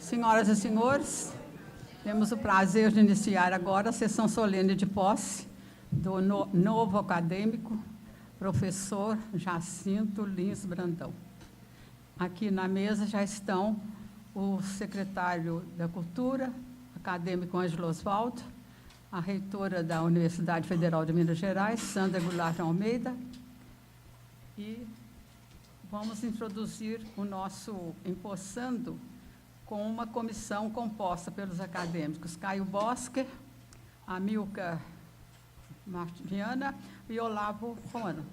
Senhoras e senhores, temos o prazer de iniciar agora a sessão solene de posse do novo acadêmico, professor Jacinto Lins Brandão. Aqui na mesa já estão o secretário da Cultura, acadêmico Ângelo Osvaldo, a reitora da Universidade Federal de Minas Gerais, Sandra Goulart Almeida, e vamos introduzir o nosso empossando com uma comissão composta pelos acadêmicos Caio Boscher, Amilcar Viana e Olavo Romano.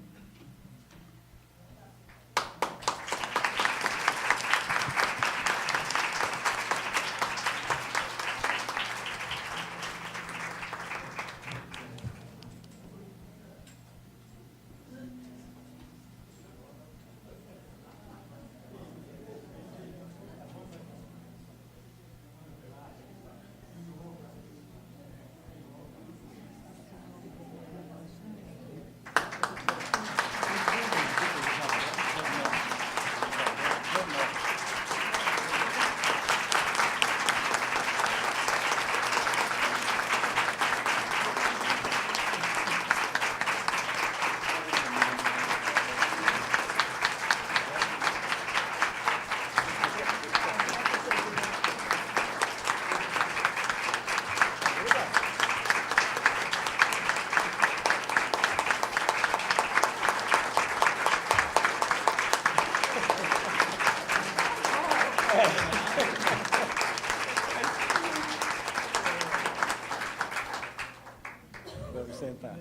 Vamos sentar.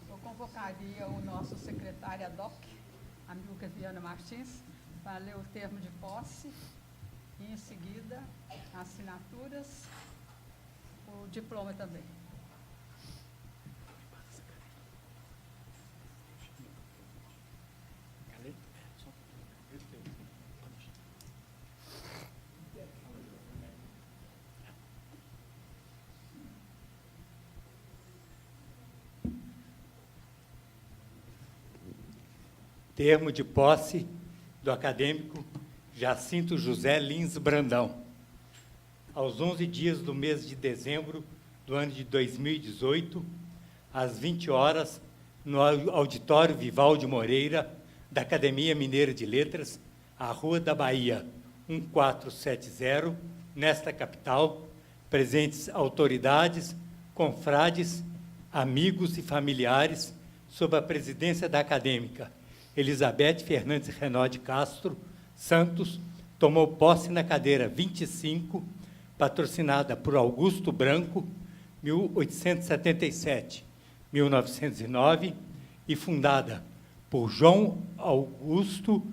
Eu convocaria o nosso secretário ad hoc, Amilcar Viana Martins, para ler o termo de posse e, em seguida, assinaturas, o diploma também. Termo de posse do acadêmico Jacinto José Lins Brandão. Aos 11 dias do mês de dezembro do ano de 2018, às 20 horas, no auditório Vivaldi Moreira, da Academia Mineira de Letras, à Rua da Bahia, 1470, nesta capital, presentes autoridades, confrades, amigos e familiares, sob a presidência da acadêmica Elizabeth Fernandes Renaud de Castro Santos, tomou posse na cadeira 25, patrocinada por Augusto Branco, 1877-1909, e fundada por João Augusto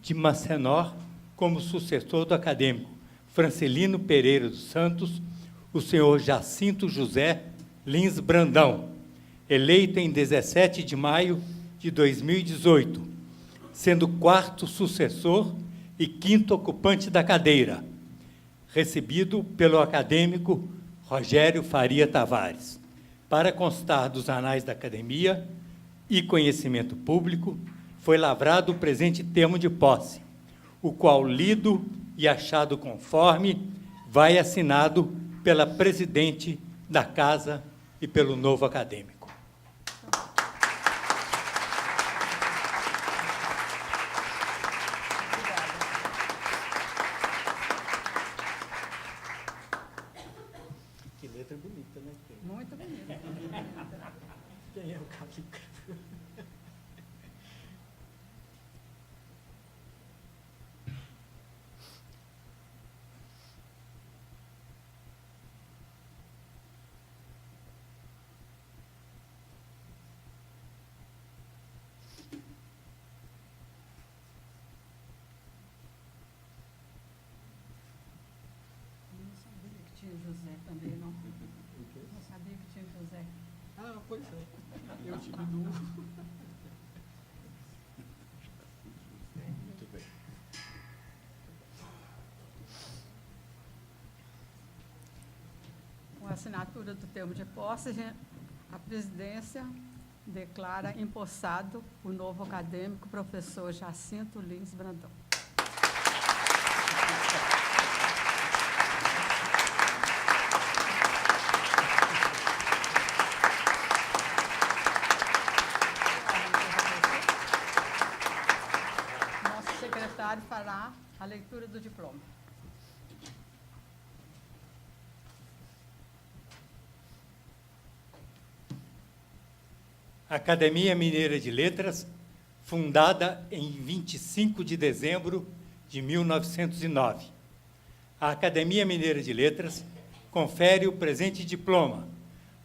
de Macenor como sucessor do acadêmico Francelino Pereira dos Santos, o senhor Jacinto José Lins Brandão, eleito em 17 de maio de 2018, sendo quarto sucessor e quinto ocupante da cadeira, recebido pelo acadêmico Rogério Faria Tavares. Para constar dos anais da academia e conhecimento público, foi lavrado o presente termo de posse, o qual, lido e achado conforme, vai assinado pela presidente da Casa e pelo novo acadêmico. Que letra bonita, né? Muito bonito. Quem é o calígrafo? José também, não? Não sabia que tinha José. Ah, pois é. Eu diminuo. Muito bem. Com a assinatura do termo de posse, a presidência declara empossado o novo acadêmico professor Jacinto Lins Brandão. Nosso secretário fará a leitura do diploma. Academia Mineira de Letras, fundada em 25 de dezembro de 1909. A Academia Mineira de Letras confere o presente diploma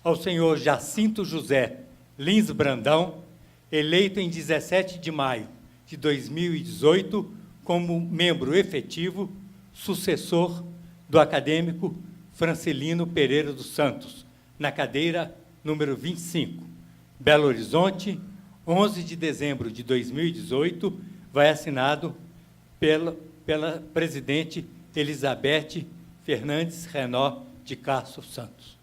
ao senhor Jacinto José Lins Brandão, eleito em 17 de maio de 2018 como membro efetivo, sucessor do acadêmico Francelino Pereira dos Santos, na cadeira número 25. Belo Horizonte, 11 de dezembro de 2018, vai assinado pela presidente Elizabeth Fernandes Renó de Castro Santos.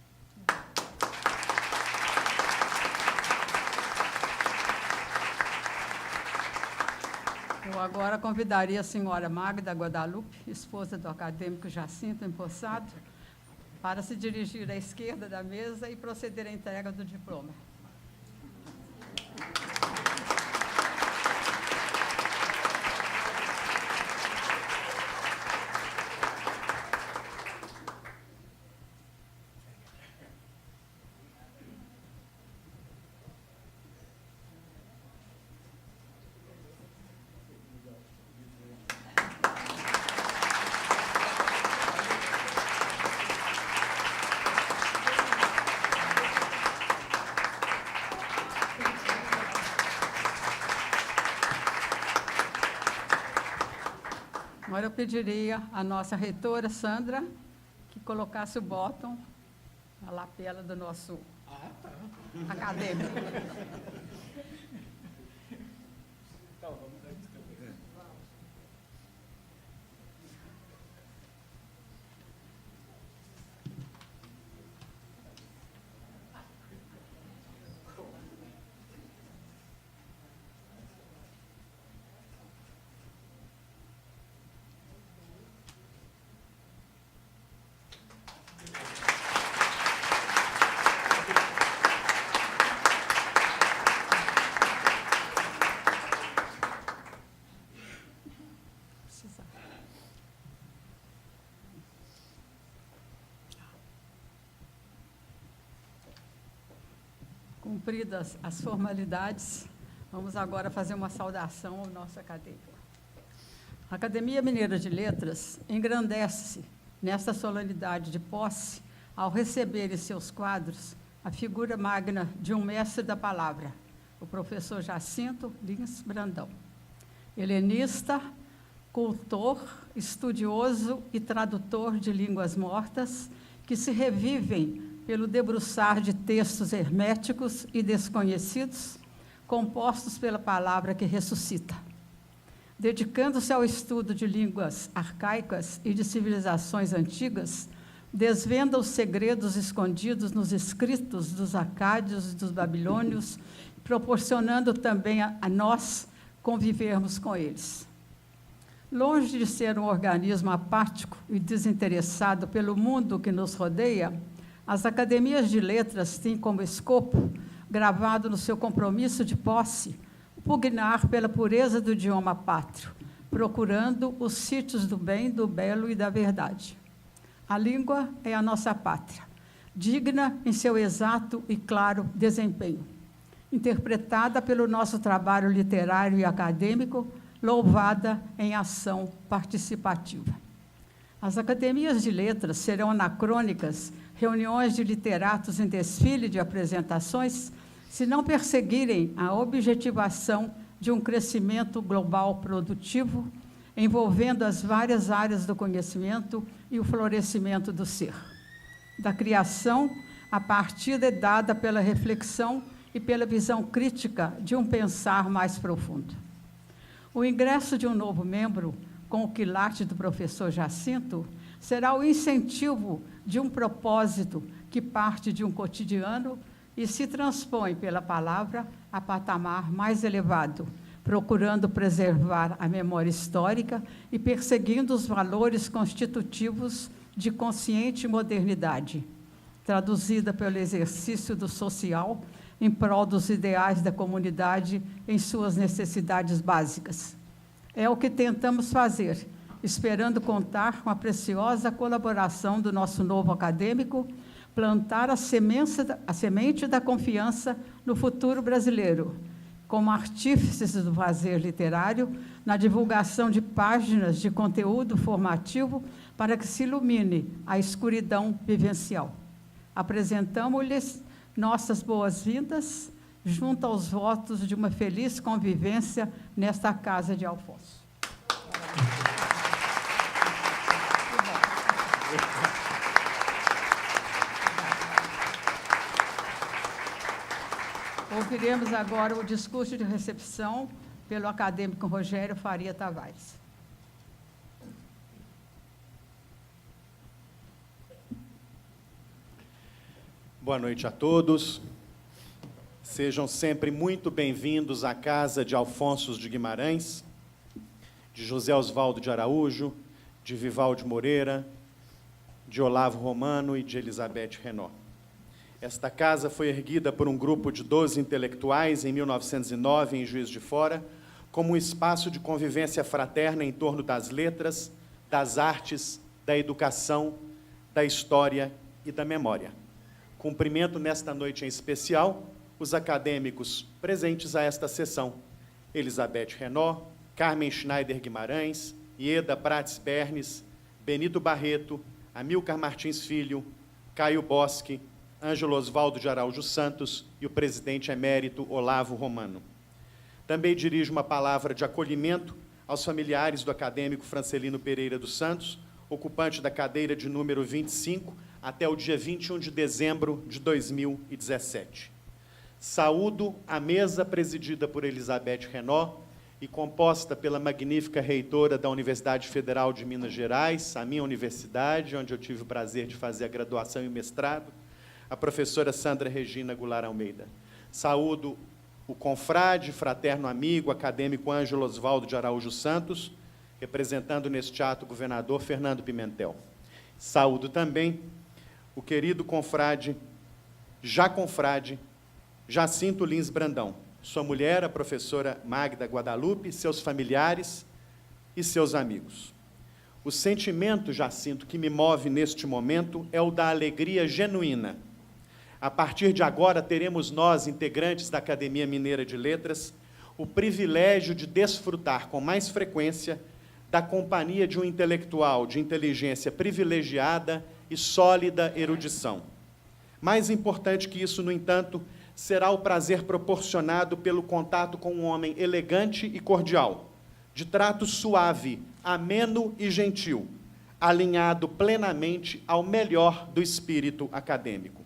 Eu agora convidaria a senhora Magda Guadalupe, esposa do acadêmico Jacinto empossado, para se dirigir à esquerda da mesa e proceder à entrega do diploma. Agora eu pediria à nossa reitora, Sandra, que colocasse o bottom, a lapela do nosso acadêmico. Então, vamos dar descanso. Cumpridas as formalidades, vamos agora fazer uma saudação ao nosso acadêmico. A Academia Mineira de Letras engrandece-se nesta solenidade de posse ao receber em seus quadros a figura magna de um mestre da palavra, o professor Jacinto Lins Brandão. Helenista, cultor, estudioso e tradutor de línguas mortas que se revivem pelo debruçar de textos herméticos e desconhecidos, compostos pela palavra que ressuscita. Dedicando-se ao estudo de línguas arcaicas e de civilizações antigas, desvenda os segredos escondidos nos escritos dos acádios e dos babilônios, proporcionando também a nós convivermos com eles. Longe de ser um organismo apático e desinteressado pelo mundo que nos rodeia, as academias de letras têm como escopo, gravado no seu compromisso de posse, pugnar pela pureza do idioma pátrio, procurando os sítios do bem, do belo e da verdade. A língua é a nossa pátria, digna em seu exato e claro desempenho, interpretada pelo nosso trabalho literário e acadêmico, louvada em ação participativa. As academias de letras serão anacrônicas, reuniões de literatos em desfile de apresentações, se não perseguirem a objetivação de um crescimento global produtivo, envolvendo as várias áreas do conhecimento e o florescimento do ser. Da criação, a partida é dada pela reflexão e pela visão crítica de um pensar mais profundo. O ingresso de um novo membro, com o quilate do professor Jacinto, será o incentivo de um propósito que parte de um cotidiano e se transpõe pela palavra a patamar mais elevado, procurando preservar a memória histórica e perseguindo os valores constitutivos de consciente modernidade, traduzida pelo exercício do social em prol dos ideais da comunidade em suas necessidades básicas. É o que tentamos fazer, esperando contar com a preciosa colaboração do nosso novo acadêmico, plantar a semente da confiança no futuro brasileiro, como artífices do fazer literário, na divulgação de páginas de conteúdo formativo para que se ilumine a escuridão vivencial. Apresentamos-lhes nossas boas-vindas, junto aos votos de uma feliz convivência nesta Casa de Alfonso. Ouviremos agora o discurso de recepção pelo acadêmico Rogério Faria Tavares. Boa noite a todos. Sejam sempre muito bem-vindos à Casa de Alfonso de Guimarães, de José Osvaldo de Araújo, de Vivaldi Moreira, de Olavo Romano e de Elizabeth Renaud. Esta casa foi erguida por um grupo de 12 intelectuais em 1909, em Juiz de Fora, como um espaço de convivência fraterna em torno das letras, das artes, da educação, da história e da memória. Cumprimento nesta noite em especial os acadêmicos presentes a esta sessão: Elizabeth Renaud, Carmen Schneider Guimarães, Ieda Prates Bernes, Benito Barreto, Amilcar Martins Filho, Caio Bosque, Ângelo Osvaldo de Araújo Santos e o presidente emérito Olavo Romano. Também dirijo uma palavra de acolhimento aos familiares do acadêmico Francelino Pereira dos Santos, ocupante da cadeira de número 25, até o dia 21 de dezembro de 2017. Saúdo a mesa presidida por Elizabeth Renaud e composta pela magnífica reitora da Universidade Federal de Minas Gerais, a minha universidade, onde eu tive o prazer de fazer a graduação e o mestrado, a professora Sandra Regina Goulart Almeida. Saúdo o confrade, fraterno amigo, acadêmico Ângelo Osvaldo de Araújo Santos, representando neste ato o governador Fernando Pimentel. Saúdo também o querido confrade, já confrade, Jacinto Lins Brandão, sua mulher, a professora Magda Guadalupe, seus familiares e seus amigos. O sentimento, Jacinto, que me move neste momento é o da alegria genuína. A partir de agora, teremos nós, integrantes da Academia Mineira de Letras, o privilégio de desfrutar com mais frequência da companhia de um intelectual de inteligência privilegiada e sólida erudição. Mais importante que isso, no entanto, será o prazer proporcionado pelo contato com um homem elegante e cordial, de trato suave, ameno e gentil, alinhado plenamente ao melhor do espírito acadêmico.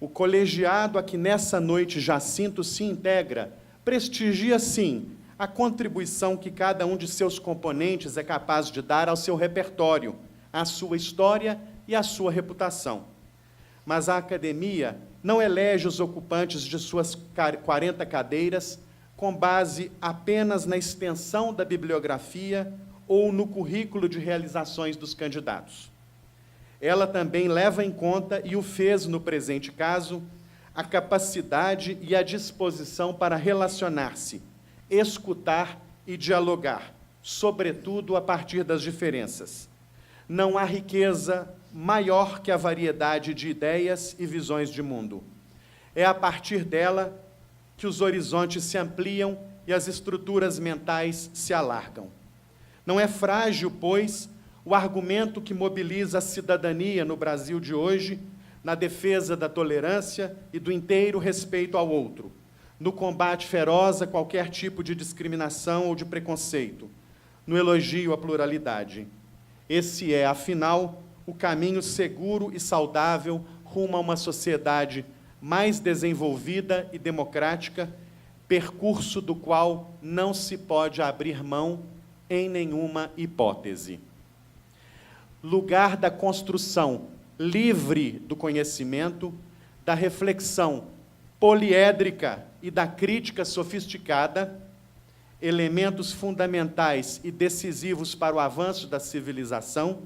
O colegiado a que nessa noite Jacinto se integra prestigia, sim, a contribuição que cada um de seus componentes é capaz de dar ao seu repertório, à sua história e à sua reputação. Mas a academia não elege os ocupantes de suas 40 cadeiras com base apenas na extensão da bibliografia ou no currículo de realizações dos candidatos. Ela também leva em conta, e o fez no presente caso, a capacidade e a disposição para relacionar-se, escutar e dialogar, sobretudo a partir das diferenças. Não há riqueza maior que a variedade de ideias e visões de mundo. É a partir dela que os horizontes se ampliam e as estruturas mentais se alargam. Não é frágil, pois, o argumento que mobiliza a cidadania no Brasil de hoje na defesa da tolerância e do inteiro respeito ao outro, no combate feroz a qualquer tipo de discriminação ou de preconceito, no elogio à pluralidade. Esse é, afinal, o caminho seguro e saudável rumo a uma sociedade mais desenvolvida e democrática, percurso do qual não se pode abrir mão em nenhuma hipótese. Lugar da construção livre do conhecimento, da reflexão poliédrica e da crítica sofisticada, elementos fundamentais e decisivos para o avanço da civilização,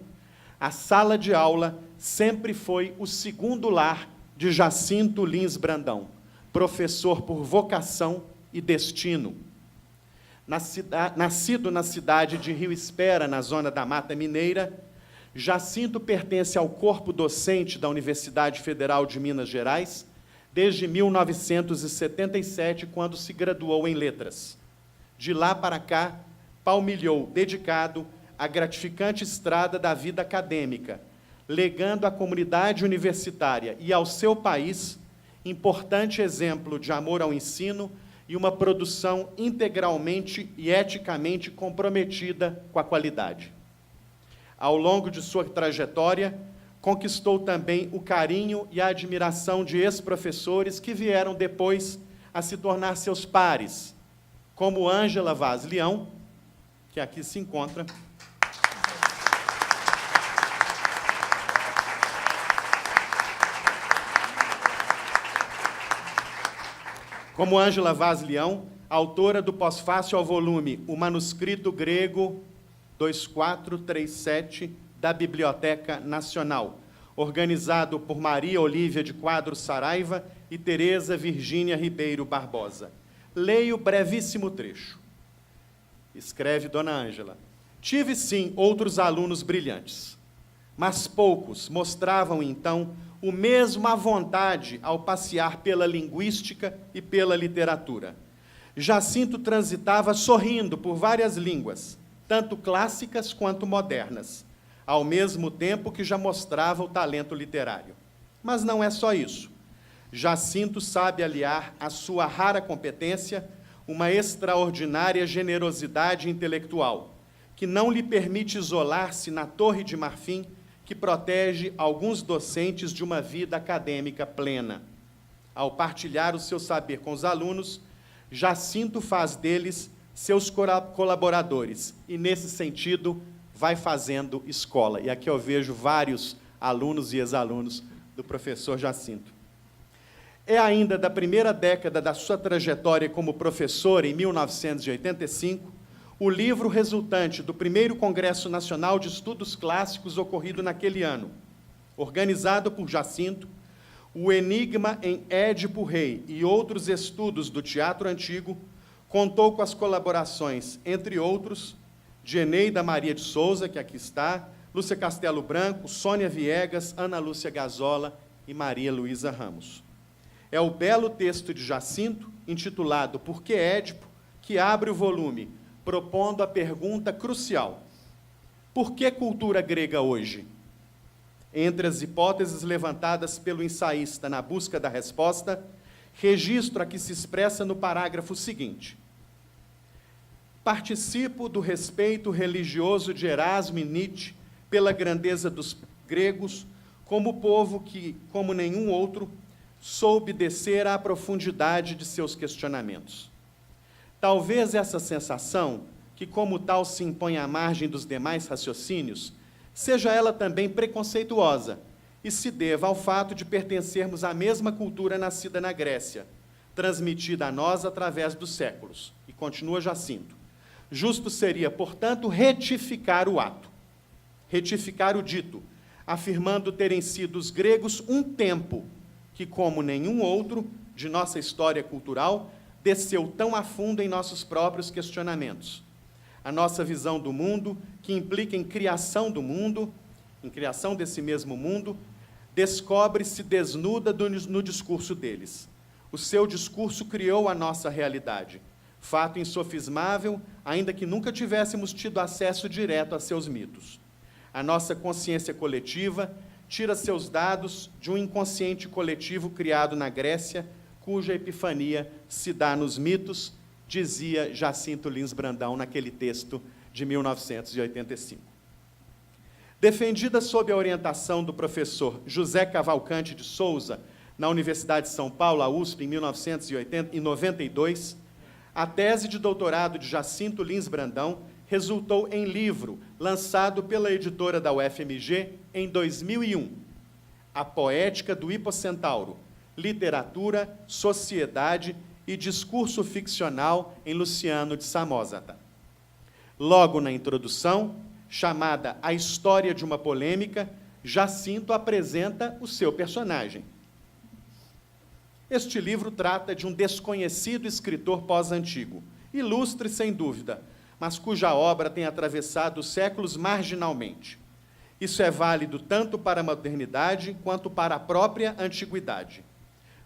a sala de aula sempre foi o segundo lar de Jacinto Lins Brandão, professor por vocação e destino. Nascido na cidade de Rio Espera, na zona da Mata Mineira, Jacinto pertence ao corpo docente da Universidade Federal de Minas Gerais desde 1977, quando se graduou em Letras. De lá para cá, palmilhou, dedicado à gratificante estrada da vida acadêmica, legando à comunidade universitária e ao seu país importante exemplo de amor ao ensino e uma produção integralmente e eticamente comprometida com a qualidade. Ao longo de sua trajetória, conquistou também o carinho e a admiração de ex-professores que vieram depois a se tornar seus pares, como Ângela Vaz Leão, que aqui se encontra, como Ângela Vaz Leão, autora do pós-fácil ao volume O Manuscrito Grego 2437 da Biblioteca Nacional, organizado por Maria Olívia de Quadros Saraiva e Tereza Virgínia Ribeiro Barbosa. Leio brevíssimo trecho. Escreve Dona Ângela. Tive, sim, outros alunos brilhantes, mas poucos mostravam, então, o mesmo à vontade ao passear pela linguística e pela literatura. Jacinto transitava sorrindo por várias línguas, tanto clássicas quanto modernas, ao mesmo tempo que já mostrava o talento literário. Mas não é só isso. Jacinto sabe aliar à sua rara competência uma extraordinária generosidade intelectual, que não lhe permite isolar-se na Torre de Marfim, que protege alguns docentes de uma vida acadêmica plena. Ao partilhar o seu saber com os alunos, Jacinto faz deles seus colaboradores e, nesse sentido, vai fazendo escola. E aqui eu vejo vários alunos e ex-alunos do professor Jacinto. É ainda da primeira década da sua trajetória como professor, em 1985, o livro resultante do primeiro Congresso Nacional de Estudos Clássicos ocorrido naquele ano, organizado por Jacinto, O Enigma em Édipo Rei e outros estudos do teatro antigo, contou com as colaborações, entre outros, de Eneida Maria de Souza, que aqui está, Lúcia Castelo Branco, Sônia Viegas, Ana Lúcia Gazola e Maria Luísa Ramos. É o belo texto de Jacinto, intitulado Por que Édipo?, que abre o volume, propondo a pergunta crucial: por que cultura grega hoje? Entre as hipóteses levantadas pelo ensaísta na busca da resposta, registro a que se expressa no parágrafo seguinte: participo do respeito religioso de Erasmo e Nietzsche pela grandeza dos gregos, como povo que, como nenhum outro, soube descer à profundidade de seus questionamentos. Talvez essa sensação, que como tal se impõe à margem dos demais raciocínios, seja ela também preconceituosa e se deva ao fato de pertencermos à mesma cultura nascida na Grécia, transmitida a nós através dos séculos. E continua Jacinto. Justo seria, portanto, retificar o ato, retificar o dito, afirmando terem sido os gregos um tempo que, como nenhum outro de nossa história cultural, desceu tão a fundo em nossos próprios questionamentos. A nossa visão do mundo, que implica em criação do mundo, em criação desse mesmo mundo, descobre-se desnuda no discurso deles. O seu discurso criou a nossa realidade, fato insofismável, ainda que nunca tivéssemos tido acesso direto a seus mitos. A nossa consciência coletiva tira seus dados de um inconsciente coletivo criado na Grécia, cuja epifania se dá nos mitos, dizia Jacinto Lins Brandão naquele texto de 1985. Defendida sob a orientação do professor José Cavalcante de Souza, na Universidade de São Paulo, a USP, em 1992, a tese de doutorado de Jacinto Lins Brandão resultou em livro lançado pela editora da UFMG em 2001, A Poética do Hipocentauro, literatura, sociedade e discurso ficcional em Luciano de Samosata. Logo na introdução, chamada A História de uma Polêmica, Jacinto apresenta o seu personagem. Este livro trata de um desconhecido escritor pós-antigo, ilustre sem dúvida, mas cuja obra tem atravessado os séculos marginalmente. Isso é válido tanto para a modernidade quanto para a própria antiguidade.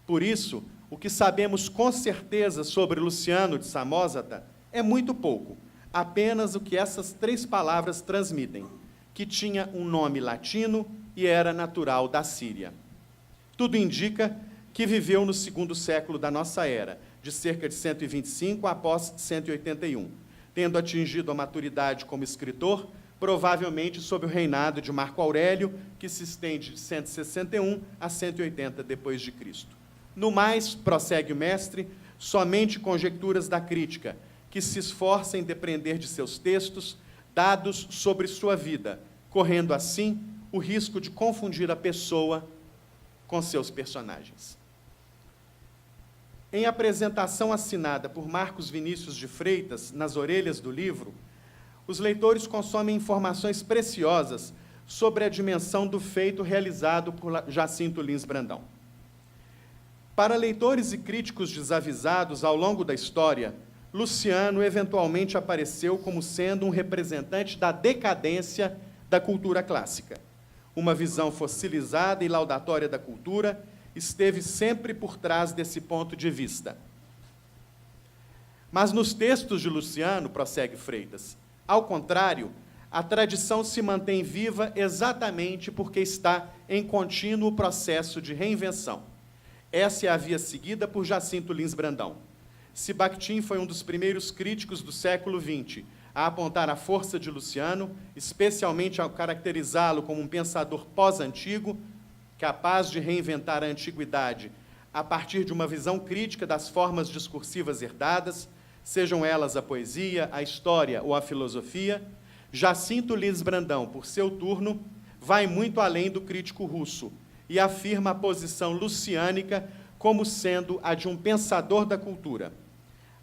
Por isso, o que sabemos com certeza sobre Luciano de Samosata é muito pouco, apenas o que essas 3 palavras transmitem, que tinha um nome latino e era natural da Síria. Tudo indica que viveu no 2º século da nossa era, de cerca de 125 após 181, tendo atingido a maturidade como escritor, provavelmente sob o reinado de Marco Aurélio, que se estende de 161 a 180 depois de Cristo. No mais, prossegue o mestre, somente conjecturas da crítica, que se esforça em depreender de seus textos dados sobre sua vida, correndo assim o risco de confundir a pessoa com seus personagens. Em apresentação assinada por Marcos Vinícius de Freitas, nas orelhas do livro, os leitores consomem informações preciosas sobre a dimensão do feito realizado por Jacinto Lins Brandão. Para leitores e críticos desavisados ao longo da história, Luciano eventualmente apareceu como sendo um representante da decadência da cultura clássica. Uma visão fossilizada e laudatória da cultura esteve sempre por trás desse ponto de vista. Mas nos textos de Luciano, prossegue Freitas, ao contrário, a tradição se mantém viva exatamente porque está em contínuo processo de reinvenção. Essa é a via seguida por Jacinto Lins Brandão. Se Bakhtin foi um dos primeiros críticos do século XX a apontar a força de Luciano, especialmente ao caracterizá-lo como um pensador pós-antigo, capaz de reinventar a antiguidade a partir de uma visão crítica das formas discursivas herdadas, sejam elas a poesia, a história ou a filosofia, Jacinto Lins Brandão, por seu turno, vai muito além do crítico russo e afirma a posição luciânica como sendo a de um pensador da cultura.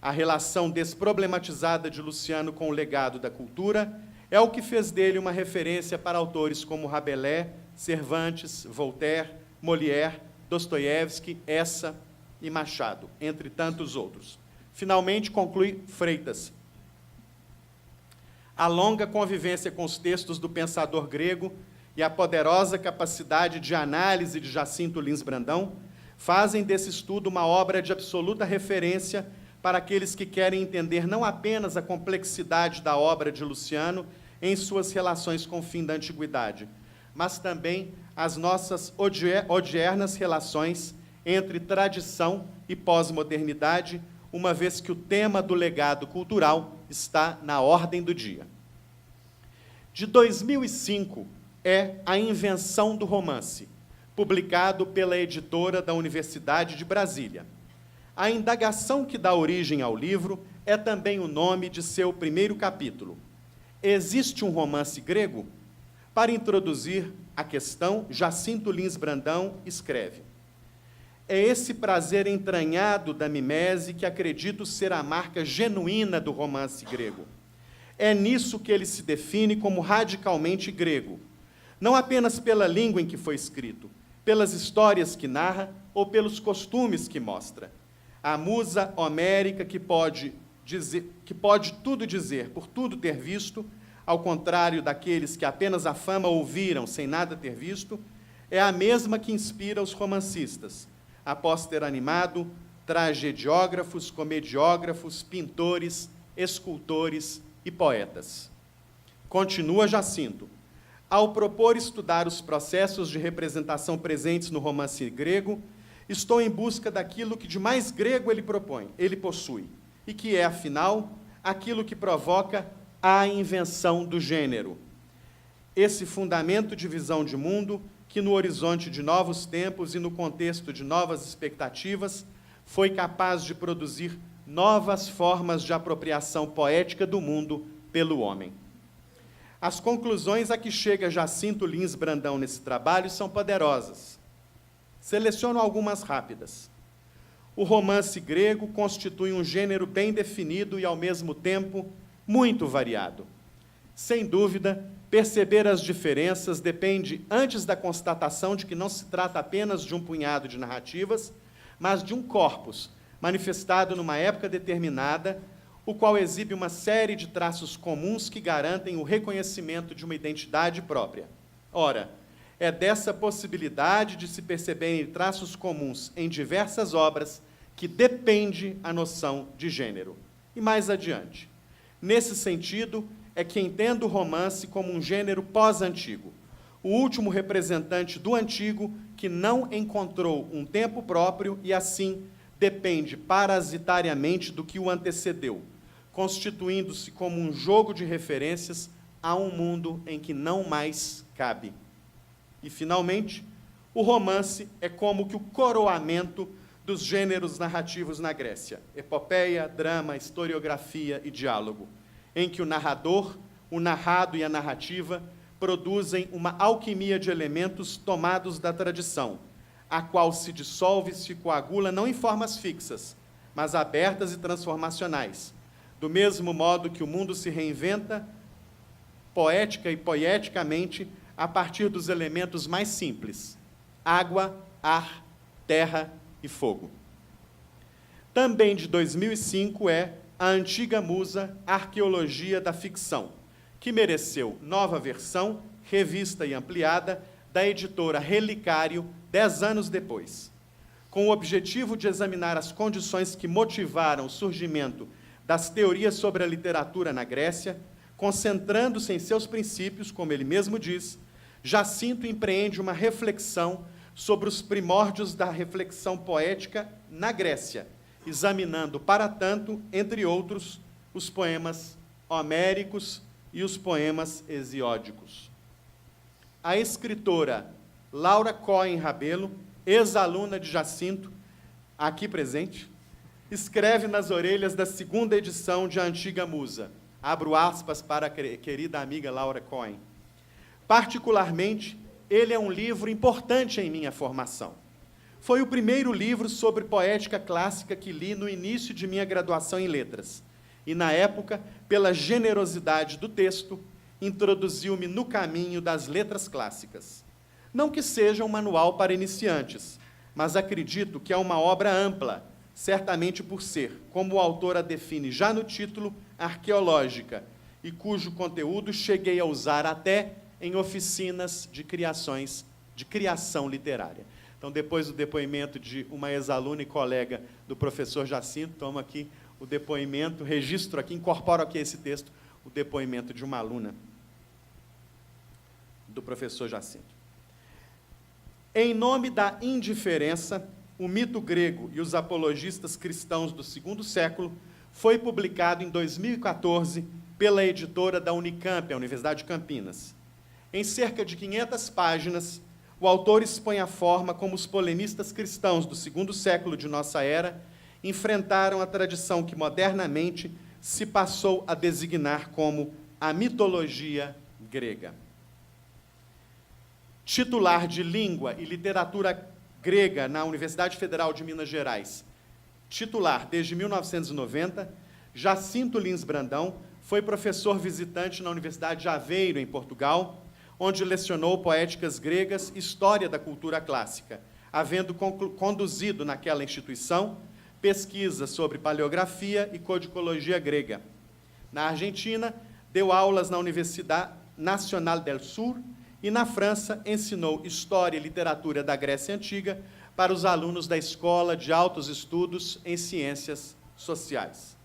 A relação desproblematizada de Luciano com o legado da cultura é o que fez dele uma referência para autores como Rabelais, Cervantes, Voltaire, Molière, Dostoiévski, Essa e Machado, entre tantos outros. Finalmente, conclui Freitas. A longa convivência com os textos do pensador grego e a poderosa capacidade de análise de Jacinto Lins Brandão fazem desse estudo uma obra de absoluta referência para aqueles que querem entender não apenas a complexidade da obra de Luciano em suas relações com o fim da antiguidade, mas também as nossas odiernas relações entre tradição e pós-modernidade, uma vez que o tema do legado cultural está na ordem do dia. De 2005 é A Invenção do Romance, publicado pela editora da Universidade de Brasília. A indagação que dá origem ao livro é também o nome de seu primeiro capítulo. Existe um romance grego? Para introduzir a questão, Jacinto Lins Brandão escreve: é esse prazer entranhado da mimese que acredito ser a marca genuína do romance grego. É nisso que ele se define como radicalmente grego, não apenas pela língua em que foi escrito, pelas histórias que narra ou pelos costumes que mostra. A musa homérica que pode tudo dizer por tudo ter visto, ao contrário daqueles que apenas a fama ouviram sem nada ter visto, é a mesma que inspira os romancistas, após ter animado tragediógrafos, comediógrafos, pintores, escultores e poetas. Continua Jacinto. Ao propor estudar os processos de representação presentes no romance grego, estou em busca daquilo que de mais grego ele possui, e que é, afinal, aquilo que provoca a invenção do gênero. Esse fundamento de visão de mundo que, no horizonte de novos tempos e no contexto de novas expectativas, foi capaz de produzir novas formas de apropriação poética do mundo pelo homem. As conclusões a que chega Jacinto Lins Brandão nesse trabalho são poderosas. Seleciono algumas rápidas. O romance grego constitui um gênero bem definido e, ao mesmo tempo, muito variado. Sem dúvida, perceber as diferenças depende, antes da constatação de que não se trata apenas de um punhado de narrativas, mas de um corpus, manifestado numa época determinada, o qual exibe uma série de traços comuns que garantem o reconhecimento de uma identidade própria. Ora, é dessa possibilidade de se perceberem traços comuns em diversas obras que depende a noção de gênero. E mais adiante. Nesse sentido, é que entendo o romance como um gênero pós-antigo, o último representante do antigo que não encontrou um tempo próprio e, assim, depende parasitariamente do que o antecedeu, constituindo-se como um jogo de referências a um mundo em que não mais cabe. E, finalmente, o romance é como que o coroamento dos gêneros narrativos na Grécia: epopeia, drama, historiografia e diálogo, em que o narrador, o narrado e a narrativa produzem uma alquimia de elementos tomados da tradição, a qual se dissolve e se coagula não em formas fixas, mas abertas e transformacionais, do mesmo modo que o mundo se reinventa poética e poeticamente a partir dos elementos mais simples: água, ar, terra e fogo. Também de 2005 é A Antiga Musa, Arqueologia da Ficção, que mereceu nova versão, revista e ampliada, da editora Relicário, 10 anos depois. Com o objetivo de examinar as condições que motivaram o surgimento das teorias sobre a literatura na Grécia, concentrando-se em seus princípios, como ele mesmo diz, Jacinto empreende uma reflexão sobre os primórdios da reflexão poética na Grécia, examinando, para tanto, entre outros, os poemas homéricos e os poemas hesiódicos. A escritora Laura Cohen Rabelo, ex-aluna de Jacinto, aqui presente, escreve nas orelhas da segunda edição de A Antiga Musa. Abro aspas para a querida amiga Laura Cohen. Particularmente, ele é um livro importante em minha formação. Foi o primeiro livro sobre poética clássica que li no início de minha graduação em letras. E, na época, pela generosidade do texto, introduziu-me no caminho das letras clássicas. Não que seja um manual para iniciantes, mas acredito que é uma obra ampla, certamente por ser, como o autor a define já no título, arqueológica, e cujo conteúdo cheguei a usar até em oficinas de criação literária. Então, depois do depoimento de uma ex-aluna e colega do professor Jacinto, tomo aqui o depoimento, registro aqui, incorporo aqui esse texto, o depoimento de uma aluna do professor Jacinto. Em nome da indiferença, o mito grego e os apologistas cristãos do segundo século foi publicado em 2014 pela editora da Unicamp, a Universidade de Campinas. Em cerca de 500 páginas, o autor expõe a forma como os polemistas cristãos do segundo século de nossa era enfrentaram a tradição que modernamente se passou a designar como a mitologia grega. Titular de Língua e Literatura Grega na Universidade Federal de Minas Gerais, titular desde 1990, Jacinto Lins Brandão foi professor visitante na Universidade de Aveiro, em Portugal, onde lecionou poéticas gregas e história da cultura clássica, havendo conduzido naquela instituição pesquisas sobre paleografia e codicologia grega. Na Argentina, deu aulas na Universidade Nacional del Sur e, na França, ensinou História e Literatura da Grécia Antiga para os alunos da Escola de Altos Estudos em Ciências Sociais.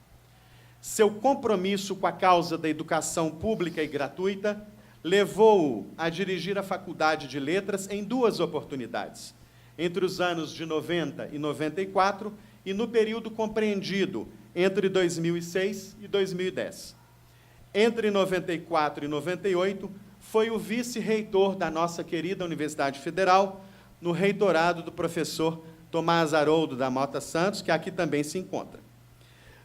Seu compromisso com a causa da educação pública e gratuita levou-o a dirigir a Faculdade de Letras em 2 oportunidades, entre os anos de 90 e 94 e no período compreendido entre 2006 e 2010. Entre 94 e 98, foi o vice-reitor da nossa querida Universidade Federal, no reitorado do professor Tomás Haroldo da Mota Santos, que aqui também se encontra.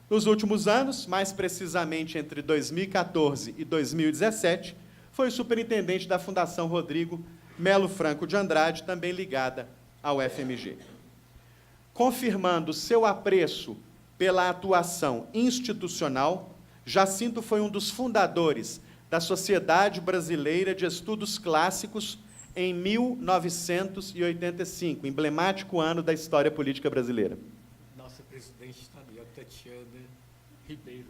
Nos últimos anos, mais precisamente entre 2014 e 2017, foi superintendente da Fundação Rodrigo Melo Franco de Andrade, também ligada ao FMG. Confirmando seu apreço pela atuação institucional, Jacinto foi um dos fundadores da Sociedade Brasileira de Estudos Clássicos em 1985, emblemático ano da história política brasileira. Nossa presidente está ali, a Tatiana Ribeiro.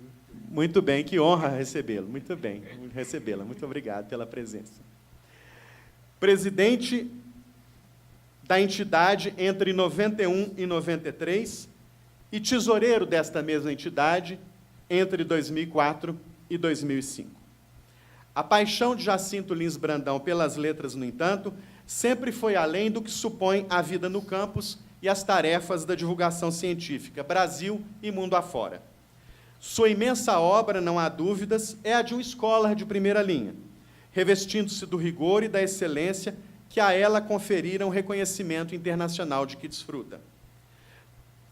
Muito bem, que honra recebê-lo. Muito bem, recebê-la. Muito obrigado pela presença. Presidente da entidade entre 91 e 93 e tesoureiro desta mesma entidade entre 2004 e 2005. A paixão de Jacinto Lins Brandão pelas letras, no entanto, sempre foi além do que supõe a vida no campus e as tarefas da divulgação científica, Brasil e mundo afora. Sua imensa obra, não há dúvidas, é a de um scholar de primeira linha, revestindo-se do rigor e da excelência que a ela conferiram reconhecimento internacional de que desfruta.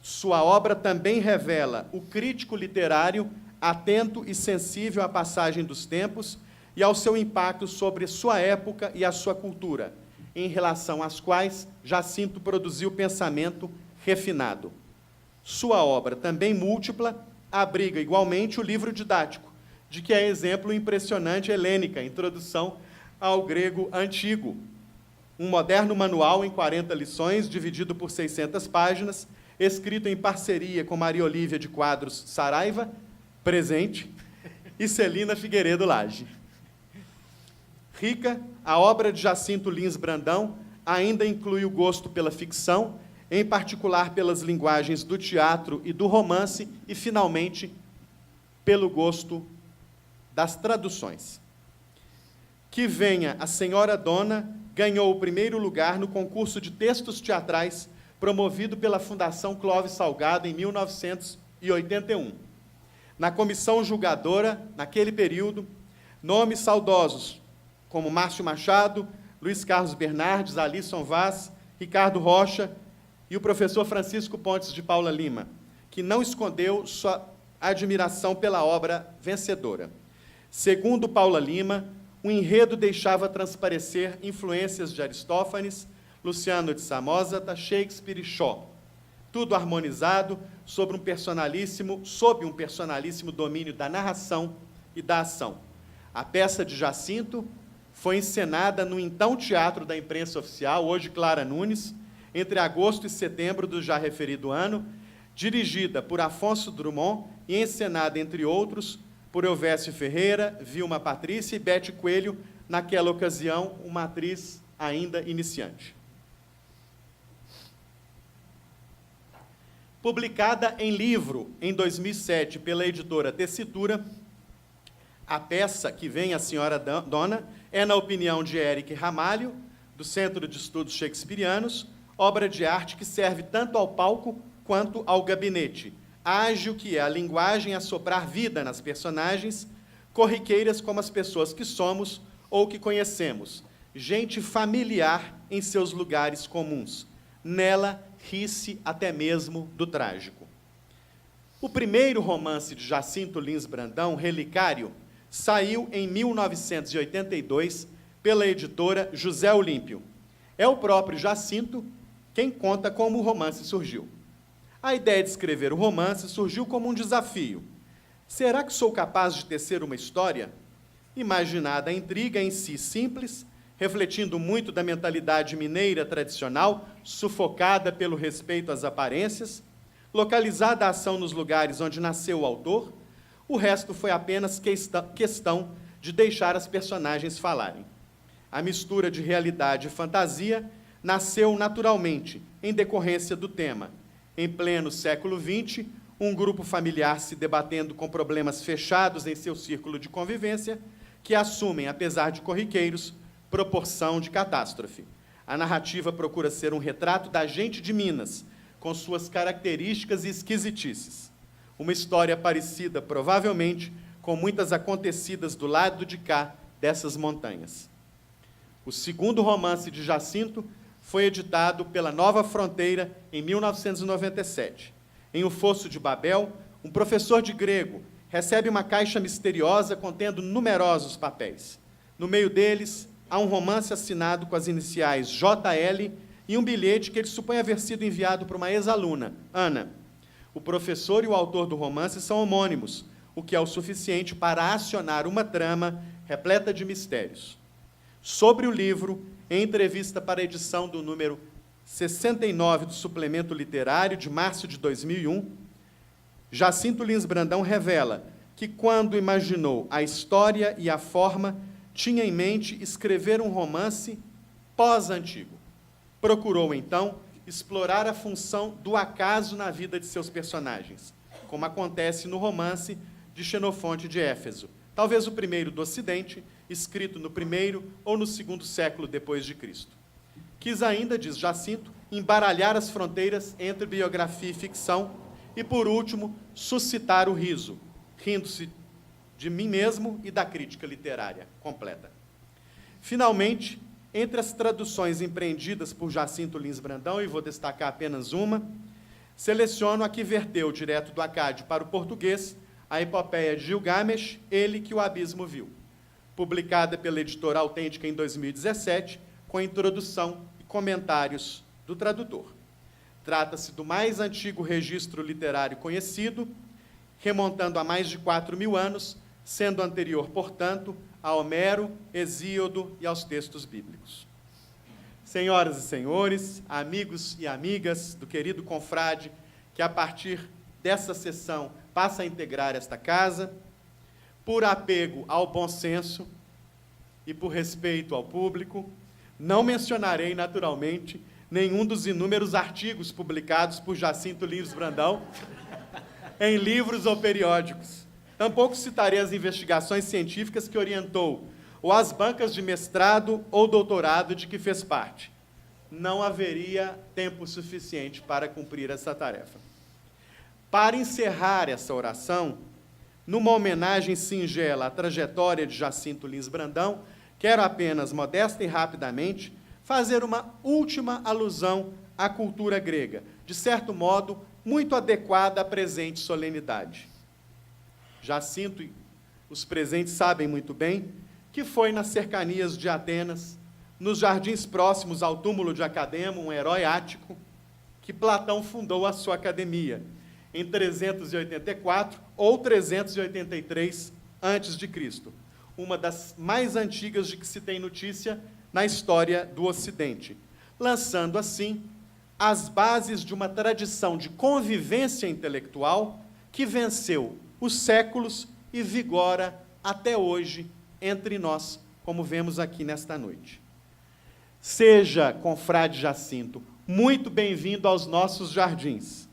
Sua obra também revela o crítico literário atento e sensível à passagem dos tempos e ao seu impacto sobre sua época e a sua cultura, em relação às quais Jacinto produziu pensamento refinado. Sua obra, também múltipla, abriga igualmente o livro didático, de que é exemplo o impressionante Helênica, Introdução ao Grego Antigo, um moderno manual em 40 lições, dividido por 600 páginas, escrito em parceria com Maria Olívia de Quadros Saraiva, presente, e Celina Figueiredo Lage. Rica, a obra de Jacinto Lins Brandão ainda inclui o gosto pela ficção, em particular pelas linguagens do teatro e do romance, e, finalmente, pelo gosto das traduções. Que venha a Senhora Dona ganhou o primeiro lugar no concurso de textos teatrais promovido pela Fundação Clóvis Salgado em 1981. Na comissão julgadora, naquele período, nomes saudosos como Márcio Machado, Luiz Carlos Bernardes, Alisson Vaz, Ricardo Rocha e o professor Francisco Pontes de Paula Lima, que não escondeu sua admiração pela obra vencedora. Segundo Paula Lima, o enredo deixava transparecer influências de Aristófanes, Luciano de Samosata, Shakespeare e Shaw, tudo harmonizado sob um personalíssimo domínio da narração e da ação. A peça de Jacinto foi encenada no então Teatro da Imprensa Oficial, hoje Clara Nunes, entre agosto e setembro do já referido ano, dirigida por Afonso Drummond e encenada, entre outros, por Elvésio Ferreira, Vilma Patrícia e Bete Coelho, naquela ocasião, uma atriz ainda iniciante. Publicada em livro em 2007 pela editora Tessitura, a peça Que Vem a Senhora Dona é, na opinião de Éric Ramalho, do Centro de Estudos Shakespearianos, obra de arte que serve tanto ao palco quanto ao gabinete, ágil que é a linguagem a soprar vida nas personagens, corriqueiras como as pessoas que somos ou que conhecemos, gente familiar em seus lugares comuns. Nela, ri-se até mesmo do trágico. O primeiro romance de Jacinto Lins Brandão, Relicário, saiu em 1982 pela editora José Olímpio. É o próprio Jacinto quem conta como o romance surgiu. A ideia de escrever o romance surgiu como um desafio. Será que sou capaz de tecer uma história? Imaginada a intriga em si simples, refletindo muito da mentalidade mineira tradicional, sufocada pelo respeito às aparências, localizada a ação nos lugares onde nasceu o autor, o resto foi apenas questão de deixar as personagens falarem. A mistura de realidade e fantasia nasceu naturalmente, em decorrência do tema. Em pleno século XX, um grupo familiar se debatendo com problemas fechados em seu círculo de convivência, que assumem, apesar de corriqueiros, proporção de catástrofe. A narrativa procura ser um retrato da gente de Minas, com suas características e esquisitices. Uma história parecida, provavelmente, com muitas acontecidas do lado de cá dessas montanhas. O segundo romance de Jacinto foi editado pela Nova Fronteira em 1997. Em O Fosso de Babel, um professor de grego recebe uma caixa misteriosa contendo numerosos papéis. No meio deles, há um romance assinado com as iniciais JL e um bilhete que ele supõe haver sido enviado por uma ex-aluna, Ana. O professor e o autor do romance são homônimos, o que é o suficiente para acionar uma trama repleta de mistérios. Sobre o livro, em entrevista para a edição do número 69 do Suplemento Literário, de março de 2001, Jacinto Lins Brandão revela que, quando imaginou a história e a forma, tinha em mente escrever um romance pós-antigo. Procurou, então, explorar a função do acaso na vida de seus personagens, como acontece no romance de Xenofonte de Éfeso, talvez o primeiro do Ocidente, escrito no primeiro ou no segundo século depois de Cristo. Quis ainda, diz Jacinto, embaralhar as fronteiras entre biografia e ficção e, por último, suscitar o riso, rindo-se de mim mesmo e da crítica literária completa. Finalmente, entre as traduções empreendidas por Jacinto Lins Brandão, e vou destacar apenas uma, seleciono a que verteu direto do acádio para o português a epopeia de Gilgamesh, Ele que o Abismo Viu, publicada pela editora Autêntica em 2017, com a introdução e comentários do tradutor. Trata-se do mais antigo registro literário conhecido, remontando a mais de 4.000 anos, sendo anterior, portanto, a Homero, Hesíodo e aos textos bíblicos. Senhoras e senhores, amigos e amigas do querido confrade, que a partir dessa sessão passa a integrar esta casa, por apego ao bom senso e por respeito ao público, não mencionarei, naturalmente, nenhum dos inúmeros artigos publicados por Jacinto Lins Brandão em livros ou periódicos. Tampouco citarei as investigações científicas que orientou, ou as bancas de mestrado ou doutorado de que fez parte. Não haveria tempo suficiente para cumprir essa tarefa. Para encerrar essa oração, numa homenagem singela à trajetória de Jacinto Lins Brandão, quero apenas, modesta e rapidamente, fazer uma última alusão à cultura grega, de certo modo, muito adequada à presente solenidade. Jacinto e os presentes sabem muito bem que foi nas cercanias de Atenas, nos jardins próximos ao túmulo de Academo, um herói ático, que Platão fundou a sua academia, em 384 ou 383 a.C., uma das mais antigas de que se tem notícia na história do Ocidente, lançando, assim, as bases de uma tradição de convivência intelectual que venceu os séculos e vigora até hoje entre nós, como vemos aqui nesta noite. Seja, confrade Jacinto, muito bem-vindo aos nossos jardins.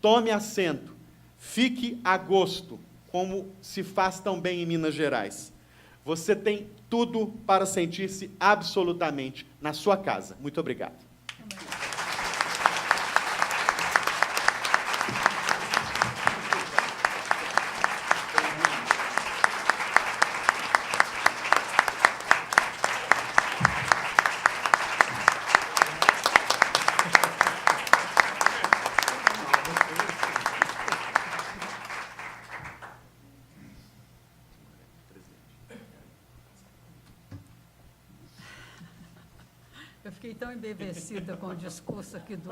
Tome assento, fique a gosto, como se faz tão bem em Minas Gerais. Você tem tudo para sentir-se absolutamente na sua casa. Muito obrigado. Eu fiquei tão embevecida com o discurso aqui do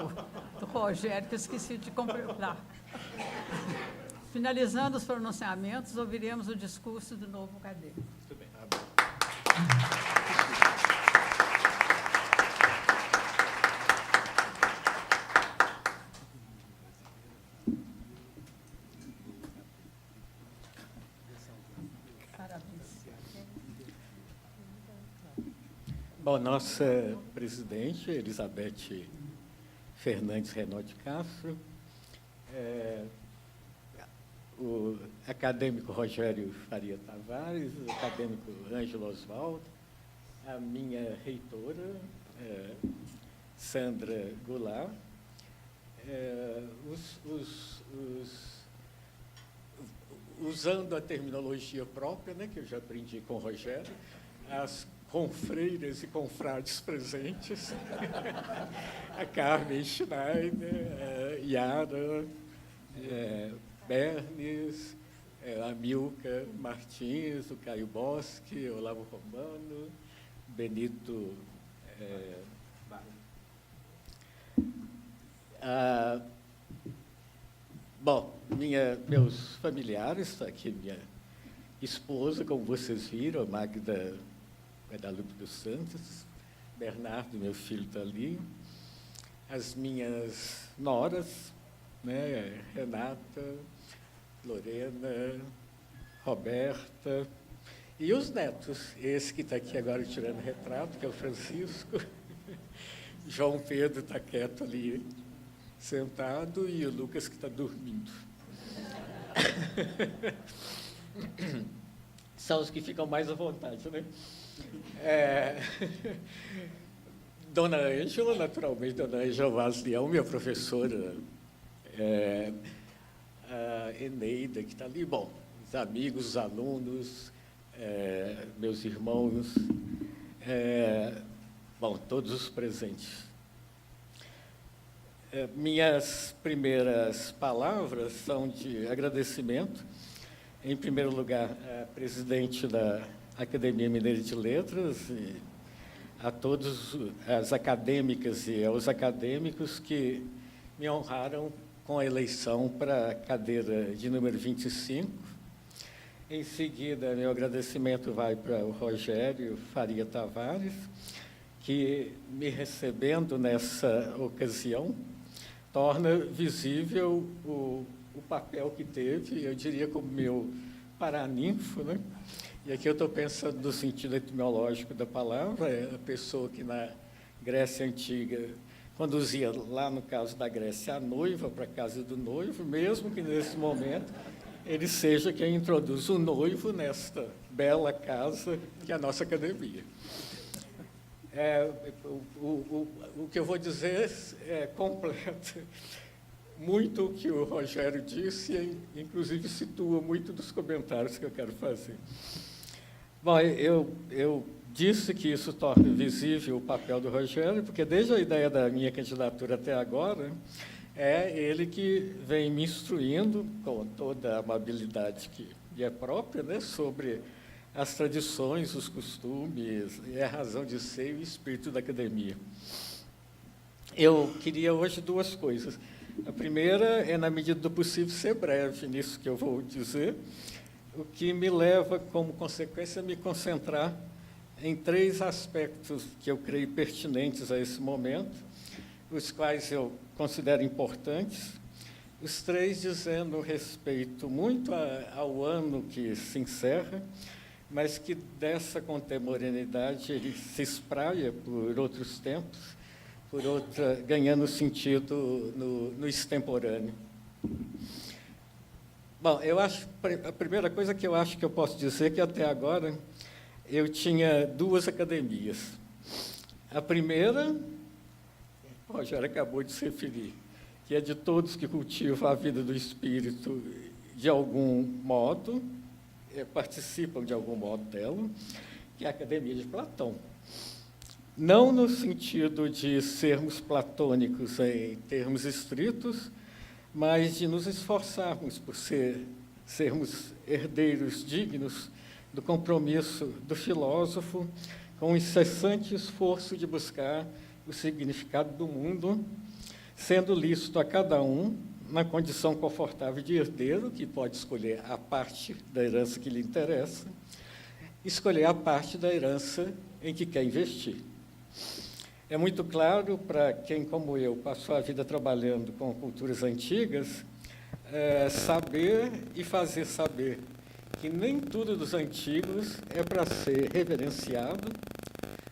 Rogério que eu esqueci de completar. Finalizando os pronunciamentos, ouviremos o discurso do novo acadêmico. Muito bem. Bom, nossa presidente, Elizabeth Fernandes Renault de Castro, o acadêmico Rogério Faria Tavares, o acadêmico Ângelo Osvaldo, a minha reitora, Sandra Goulart, usando a terminologia própria, né, que eu já aprendi com o Rogério, as confreiras e confrades presentes, a Carmen Schneider, a Yara, Bernes, a Milka Martins, o Caio Bosque, Olavo Romano, Benito Bom, meus familiares, está aqui minha esposa, como vocês viram, a Magda Guadalupe dos Santos, Bernardo, meu filho, está ali, as minhas noras, né, Renata, Lorena, Roberta, e os netos, esse que está aqui agora tirando retrato, que é o Francisco, João Pedro está quieto ali, sentado, e o Lucas que está dormindo. São os que ficam mais à vontade, né? Dona Ângela, naturalmente, Dona Ângela Vaz Leão, minha professora, a Eneida, que está ali, bom, os amigos, os alunos, meus irmãos, bom, todos os presentes. Minhas primeiras palavras são de agradecimento, em primeiro lugar, à presidente da Academia Mineira de Letras, e a todas as acadêmicas e aos acadêmicos que me honraram com a eleição para a cadeira de número 25. Em seguida, meu agradecimento vai para o Rogério Faria Tavares, que, me recebendo nessa ocasião, torna visível o papel que teve, eu diria, como meu paraninfo, né? E aqui eu estou pensando no sentido etimológico da palavra, é a pessoa que na Grécia Antiga conduzia, lá no caso da Grécia, a noiva para a casa do noivo, mesmo que nesse momento ele seja quem introduz o noivo nesta bela casa que é a nossa academia. O que eu vou dizer completa muito o que o Rogério disse, e inclusive situa muito dos comentários que eu quero fazer. Bom, eu disse que isso torna visível o papel do Rogério, porque desde a ideia da minha candidatura até agora, é ele que vem me instruindo, com toda a amabilidade que lhe é própria, né, sobre as tradições, os costumes, e a razão de ser e o espírito da academia. Eu queria hoje duas coisas. A primeira é, na medida do possível, ser breve nisso que eu vou dizer, o que me leva, como consequência, a me concentrar em três aspectos que eu creio pertinentes a esse momento, os quais eu considero importantes, os três dizendo respeito muito ao ano que se encerra, mas que dessa contemporaneidade ele se espraia por outros tempos, por outra, ganhando sentido no extemporâneo. Bom, eu acho, a primeira coisa que eu acho que eu posso dizer é que até agora eu tinha duas academias. A primeira, o Rogério acabou de se referir, que é de todos que cultivam a vida do espírito de algum modo, participam de algum modo dela, que é a Academia de Platão. Não no sentido de sermos platônicos em termos estritos, mas de nos esforçarmos por sermos herdeiros dignos do compromisso do filósofo com o incessante esforço de buscar o significado do mundo, sendo lícito a cada um, na condição confortável de herdeiro, que pode escolher a parte da herança que lhe interessa, escolher a parte da herança em que quer investir. É muito claro para quem, como eu, passou a vida trabalhando com culturas antigas, saber e fazer saber que nem tudo dos antigos é para ser reverenciado.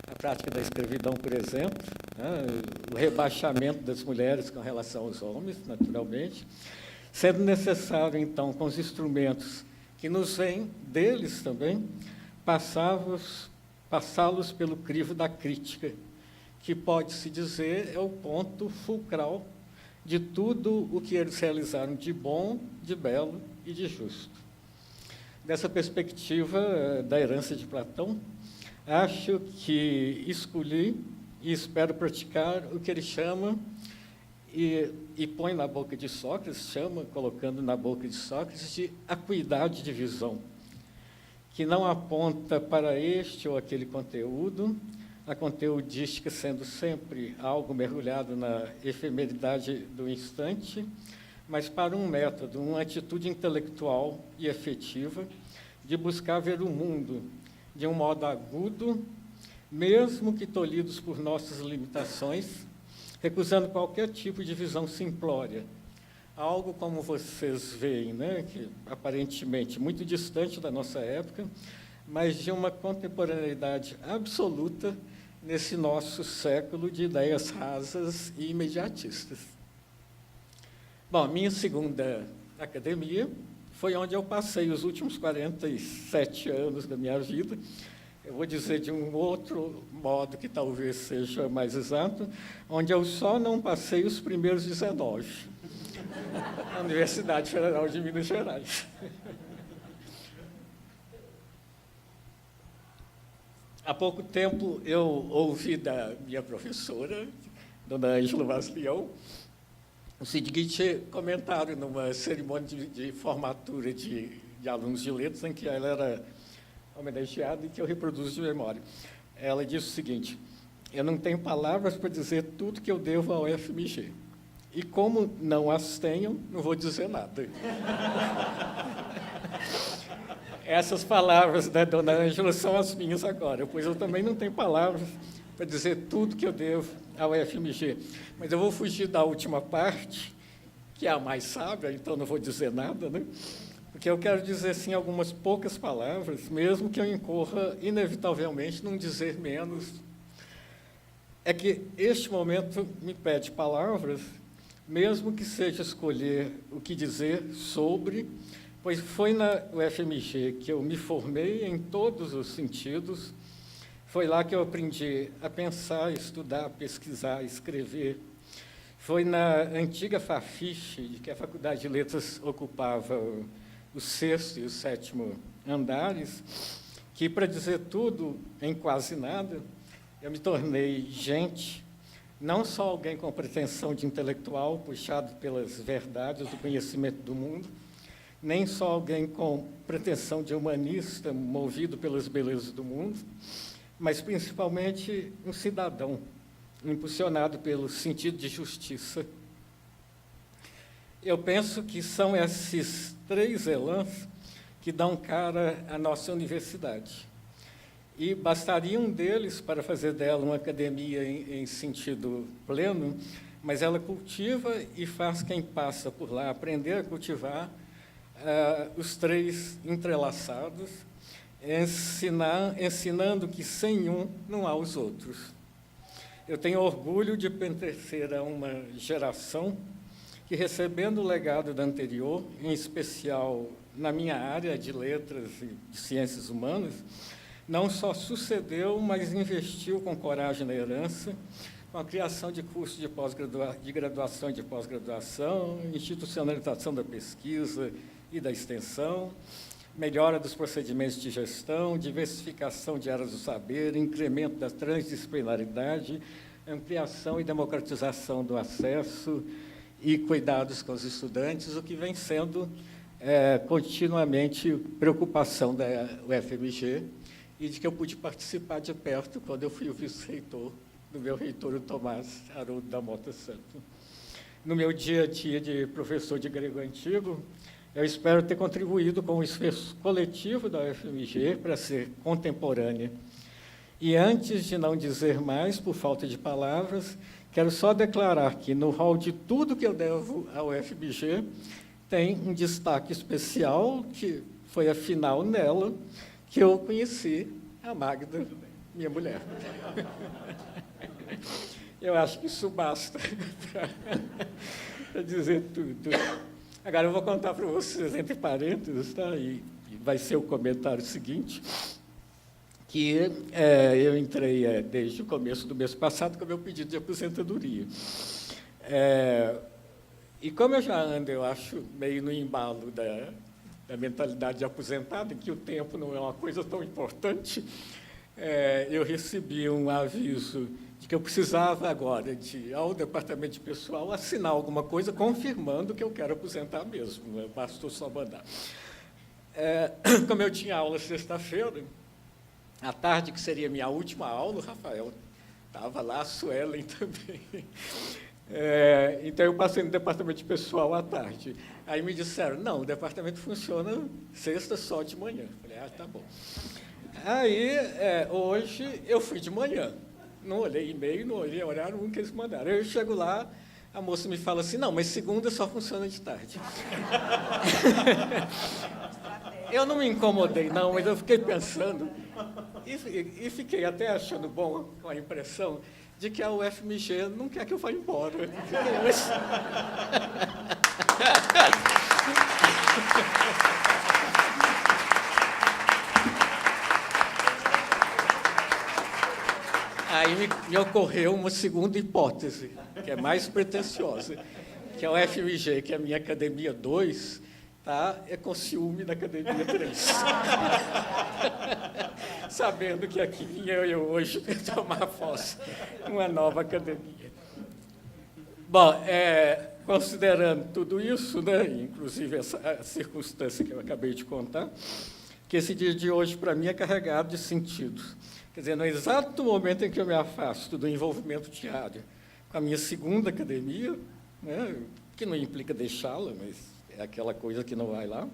A prática da escravidão, por exemplo, né, o rebaixamento das mulheres com relação aos homens, naturalmente, sendo necessário, então, com os instrumentos que nos vêm deles também, passá-los pelo crivo da crítica, que pode-se dizer é o ponto fulcral de tudo o que eles realizaram de bom, de belo e de justo. Dessa perspectiva da herança de Platão, acho que escolhi e espero praticar o que ele chama e põe na boca de Sócrates, colocando na boca de Sócrates, de acuidade de visão, que não aponta para este ou aquele conteúdo, a conteudística sendo sempre algo mergulhado na efemeridade do instante, mas para um método, uma atitude intelectual e efetiva de buscar ver o mundo de um modo agudo, mesmo que tolhidos por nossas limitações, recusando qualquer tipo de visão simplória. Algo como vocês veem, né, que aparentemente muito distante da nossa época, mas de uma contemporaneidade absoluta nesse nosso século de ideias rasas e imediatistas. Bom, minha segunda academia foi onde eu passei os últimos 47 anos da minha vida. Eu vou dizer de um outro modo que talvez seja mais exato, onde eu só não passei os primeiros 19, na Universidade Federal de Minas Gerais. Há pouco tempo eu ouvi da minha professora, dona Ângela Vaz Leão, o seguinte comentário numa cerimônia de formatura de alunos de letras, em que ela era homenageada e que eu reproduzo de memória. Ela disse o seguinte: eu não tenho palavras para dizer tudo que eu devo ao FMG. E como não as tenho, não vou dizer nada. Essas palavras da dona Ângela são as minhas agora, pois eu também não tenho palavras para dizer tudo que eu devo ao FMG. Mas eu vou fugir da última parte, que é a mais sábia, então não vou dizer nada, né? Porque eu quero dizer, assim, algumas poucas palavras, mesmo que eu incorra, inevitavelmente, num dizer menos. É que este momento me pede palavras, mesmo que seja escolher o que dizer sobre, pois foi na UFMG que eu me formei em todos os sentidos, foi lá que eu aprendi a pensar, estudar, pesquisar, escrever. Foi na antiga Fafiche, de que a Faculdade de Letras ocupava o 6º e o 7º andares, que, para dizer tudo em quase nada, eu me tornei gente, não só alguém com pretensão de intelectual, puxado pelas verdades do conhecimento do mundo, nem só alguém com pretensão de humanista, movido pelas belezas do mundo, mas principalmente um cidadão, impulsionado pelo sentido de justiça. Eu penso que são esses 3 elãs que dão cara à nossa universidade. E bastaria um deles para fazer dela uma academia em sentido pleno, mas ela cultiva e faz quem passa por lá aprender a cultivar os 3 entrelaçados, ensinando que sem um não há os outros. Eu tenho orgulho de pertencer a uma geração que, recebendo o legado da anterior, em especial na minha área de letras e de ciências humanas, não só sucedeu, mas investiu com coragem na herança, com a criação de cursos de graduação e de pós-graduação, institucionalização da pesquisa e da extensão, melhora dos procedimentos de gestão, diversificação de áreas do saber, incremento da transdisciplinaridade, ampliação e democratização do acesso e cuidados com os estudantes, o que vem sendo continuamente preocupação da UFMG e de que eu pude participar de perto quando eu fui o vice-reitor do meu reitor, o Tomás Haroldo da Mota Santo. No meu dia a dia de professor de grego antigo, eu espero ter contribuído com o esforço coletivo da UFMG para ser contemporânea. E antes de não dizer mais, por falta de palavras, quero só declarar que, no rol de tudo que eu devo à UFMG, tem um destaque especial, que foi, afinal, nela que eu conheci a Magda, minha mulher. Eu acho que isso basta para dizer tudo. Agora, eu vou contar para vocês, entre parênteses, tá? E vai ser o comentário seguinte, que eu entrei desde o começo do mês passado com o meu pedido de aposentadoria. E como eu já ando, eu acho, meio no embalo da mentalidade de aposentado, em que o tempo não é uma coisa tão importante, eu recebi um aviso de que eu precisava agora de ir ao departamento de pessoal assinar alguma coisa confirmando que eu quero aposentar mesmo, né? Bastou só mandar. Como eu tinha aula sexta-feira, À tarde, que seria minha última aula, o Rafael estava lá, a Suelen também. Então, eu passei no departamento de pessoal à tarde. Aí me disseram, não, o departamento funciona sexta só de manhã. Falei, tá bom. Aí, hoje, eu fui de manhã. Não olhei e-mail, não olhei horário que eles mandaram. Eu chego lá, a moça me fala assim, não, mas segunda só funciona de tarde. Eu não me incomodei, não, mas eu fiquei pensando, e fiquei até achando bom com a impressão de que a UFMG não quer que eu vá embora. Aí me ocorreu uma segunda hipótese, que é mais pretensiosa, que a UFMG, que é a minha Academia 2, é com ciúme da Academia 3. Sabendo que aqui vinha eu hoje tomar posse uma nova academia. Bom, considerando tudo isso, né, inclusive essa circunstância que eu acabei de contar, que esse dia de hoje, para mim, é carregado de sentidos. Quer dizer, no exato momento em que eu me afasto do envolvimento diário com a minha segunda academia, né, que não implica deixá-la, mas é aquela coisa que não vai lá,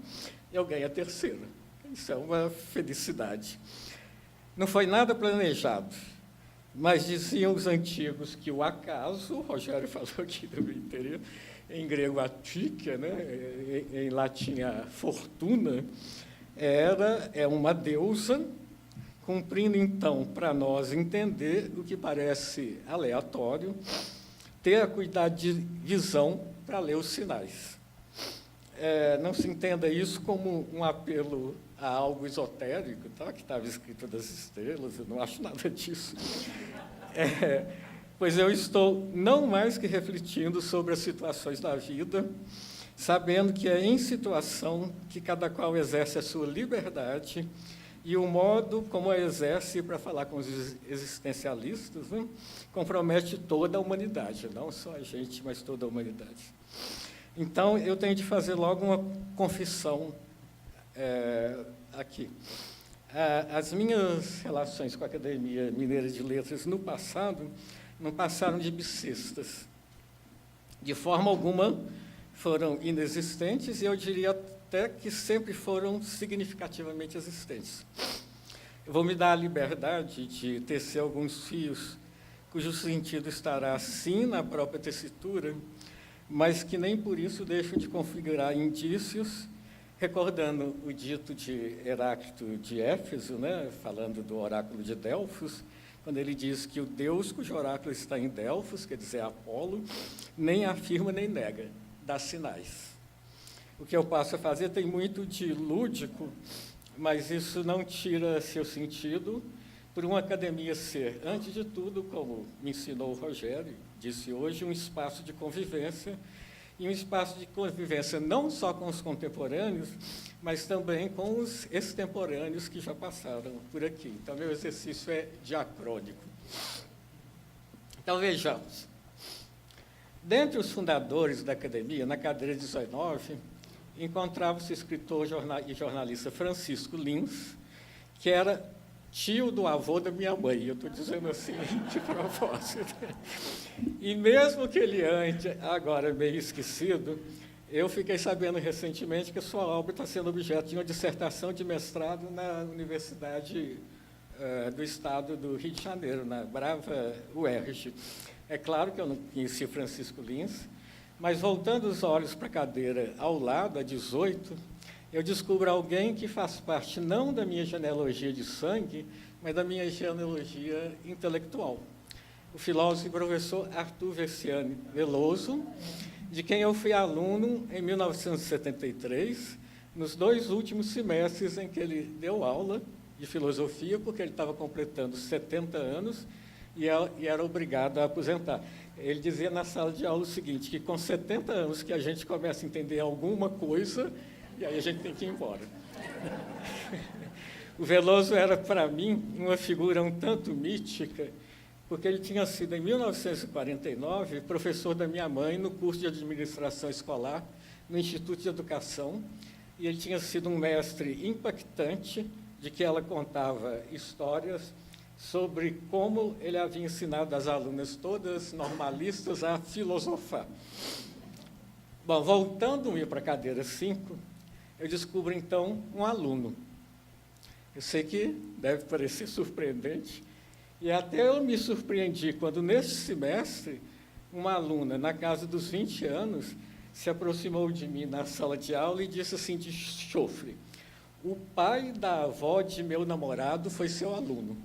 eu ganho a terceira. Isso é uma felicidade. Não foi nada planejado, mas diziam os antigos que o acaso, o Rogério falou aqui do interior, em grego atíquia, né, em latim a fortuna, é uma deusa, cumprindo, então, para nós entender o que parece aleatório, ter a cuidado de visão para ler os sinais. Não se entenda isso como um apelo a algo esotérico, tá? Que estava escrito das estrelas, eu não acho nada disso. Pois eu estou não mais que refletindo sobre as situações da vida, sabendo que é em situação que cada qual exerce a sua liberdade e o modo como a exerce, para falar com os existencialistas, né, compromete toda a humanidade, não só a gente, mas toda a humanidade. Então, eu tenho de fazer logo uma confissão aqui. As minhas relações com a Academia Mineira de Letras no passado não passaram de bissextas. De forma alguma foram inexistentes e eu diria até que sempre foram significativamente existentes. Eu vou me dar a liberdade de tecer alguns fios cujo sentido estará, sim, na própria tessitura, mas que nem por isso deixam de configurar indícios, recordando o dito de Heráclito de Éfeso, né, falando do oráculo de Delfos, quando ele diz que o Deus cujo oráculo está em Delfos, quer dizer, Apolo, nem afirma nem nega, dá sinais. O que eu passo a fazer tem muito de lúdico, mas isso não tira seu sentido por uma academia ser, antes de tudo, como me ensinou o Rogério, disse hoje, um espaço de convivência, e um espaço de convivência não só com os contemporâneos, mas também com os extemporâneos que já passaram por aqui. Então, meu exercício é diacrônico. Então, vejamos. Dentre os fundadores da academia, na cadeira 19, encontrava-se o escritor e jornalista Francisco Lins, que era tio do avô da minha mãe, eu estou dizendo assim de propósito. E mesmo que ele ande agora meio esquecido, eu fiquei sabendo recentemente que a sua obra está sendo objeto de uma dissertação de mestrado na Universidade do Estado do Rio de Janeiro, na Brava UERJ. É claro que eu não conheci Francisco Lins, mas voltando os olhos para a cadeira ao lado, a 18, eu descubro alguém que faz parte não da minha genealogia de sangue, mas da minha genealogia intelectual. O filósofo e professor Arthur Versiani Veloso, de quem eu fui aluno em 1973, nos 2 últimos semestres em que ele deu aula de filosofia, porque ele estava completando 70 anos e era obrigado a aposentar. Ele dizia na sala de aula o seguinte, que com 70 anos que a gente começa a entender alguma coisa, e aí a gente tem que ir embora. O Veloso era, para mim, uma figura um tanto mítica, porque ele tinha sido, em 1949, professor da minha mãe no curso de administração escolar, no Instituto de Educação, e ele tinha sido um mestre impactante, de que ela contava histórias sobre como ele havia ensinado as alunas todas normalistas a filosofar. Bom, voltando para a cadeira 5, eu descubro, então, um aluno. Eu sei que deve parecer surpreendente, e até eu me surpreendi quando, neste semestre, uma aluna, na casa dos 20 anos, se aproximou de mim na sala de aula e disse assim de chofre: o pai da avó de meu namorado foi seu aluno.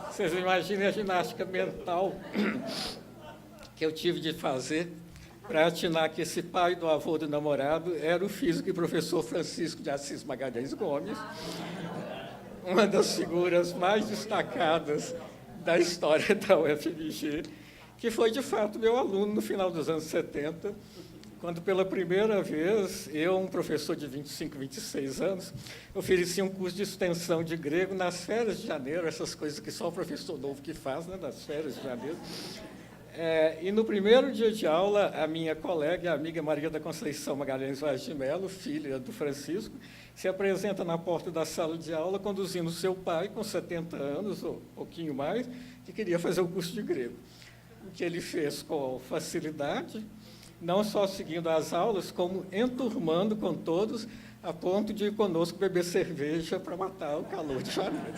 Vocês imaginem a ginástica mental que eu tive de fazer para atinar que esse pai do avô do namorado era o físico e professor Francisco de Assis Magalhães Gomes, uma das figuras mais destacadas da história da UFMG, que foi, de fato, meu aluno no final dos anos 70, quando, pela primeira vez, eu, um professor de 25, 26 anos, ofereci um curso de extensão de grego nas férias de janeiro, essas coisas que só o professor novo que faz, né, nas férias de janeiro. E, no primeiro dia de aula, a minha colega e amiga Maria da Conceição Magalhães Vaz de Mello, filha do Francisco, se apresenta na porta da sala de aula, conduzindo seu pai, com 70 anos, ou um pouquinho mais, que queria fazer o curso de grego. O que ele fez com facilidade, não só seguindo as aulas, como enturmando com todos, a ponto de ir conosco beber cerveja para matar o calor de janeiro.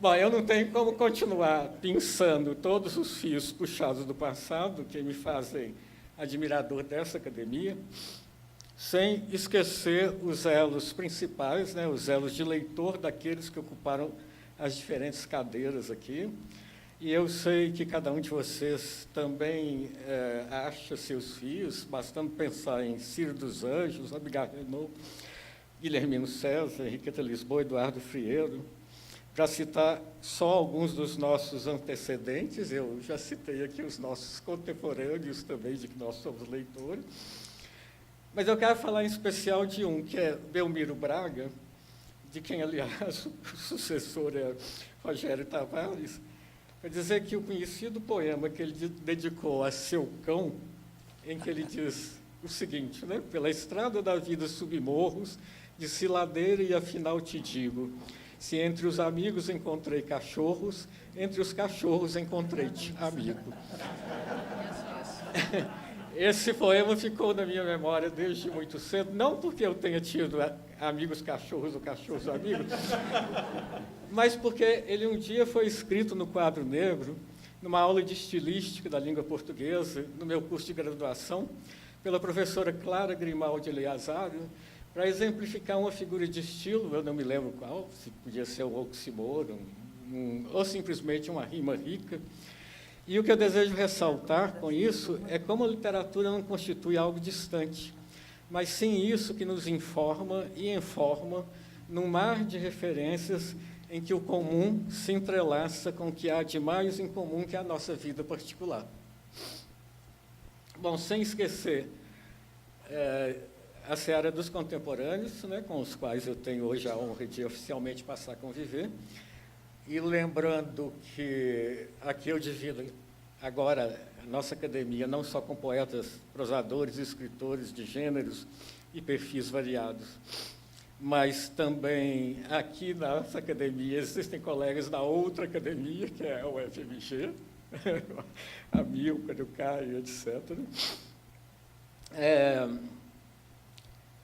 Bom, eu não tenho como continuar pensando todos os fios puxados do passado que me fazem admirador dessa academia, sem esquecer os elos principais, né, os elos de leitor daqueles que ocuparam as diferentes cadeiras aqui. E eu sei que cada um de vocês também acha seus fios, bastando pensar em Ciro dos Anjos, Abigail Renault, Guilhermino César, Henriqueta Lisboa, Eduardo Frieiro, para citar só alguns dos nossos antecedentes. Eu já citei aqui os nossos contemporâneos também, de que nós somos leitores. Mas eu quero falar em especial de um, que é Belmiro Braga, de quem, aliás, o sucessor é Rogério Tavares, para dizer que o conhecido poema que ele dedicou a seu cão, em que ele diz o seguinte, né? Pela estrada da vida submorros, de ladeira e afinal te digo, se entre os amigos encontrei cachorros, entre os cachorros encontrei-te amigo. Esse poema ficou na minha memória desde muito cedo, não porque eu tenha tido amigos cachorros ou cachorros amigos, mas porque ele um dia foi escrito no quadro negro, numa aula de estilística da língua portuguesa, no meu curso de graduação, pela professora Clara Grimaldi Eleazário, para exemplificar uma figura de estilo, eu não me lembro qual, se podia ser um oxímoron, ou simplesmente uma rima rica. E o que eu desejo ressaltar com isso é como a literatura não constitui algo distante, mas sim isso que nos informa e informa num mar de referências em que o comum se entrelaça com o que há de mais em comum, que é a nossa vida particular. Bom, sem esquecer a seara dos contemporâneos, né, com os quais eu tenho hoje a honra de oficialmente passar a conviver, e lembrando que aqui eu divido agora a nossa academia não só com poetas, prosadores, escritores de gêneros e perfis variados, mas também aqui na nossa academia existem colegas da outra academia, que é a UFMG, a Milcar, o Caio, etc.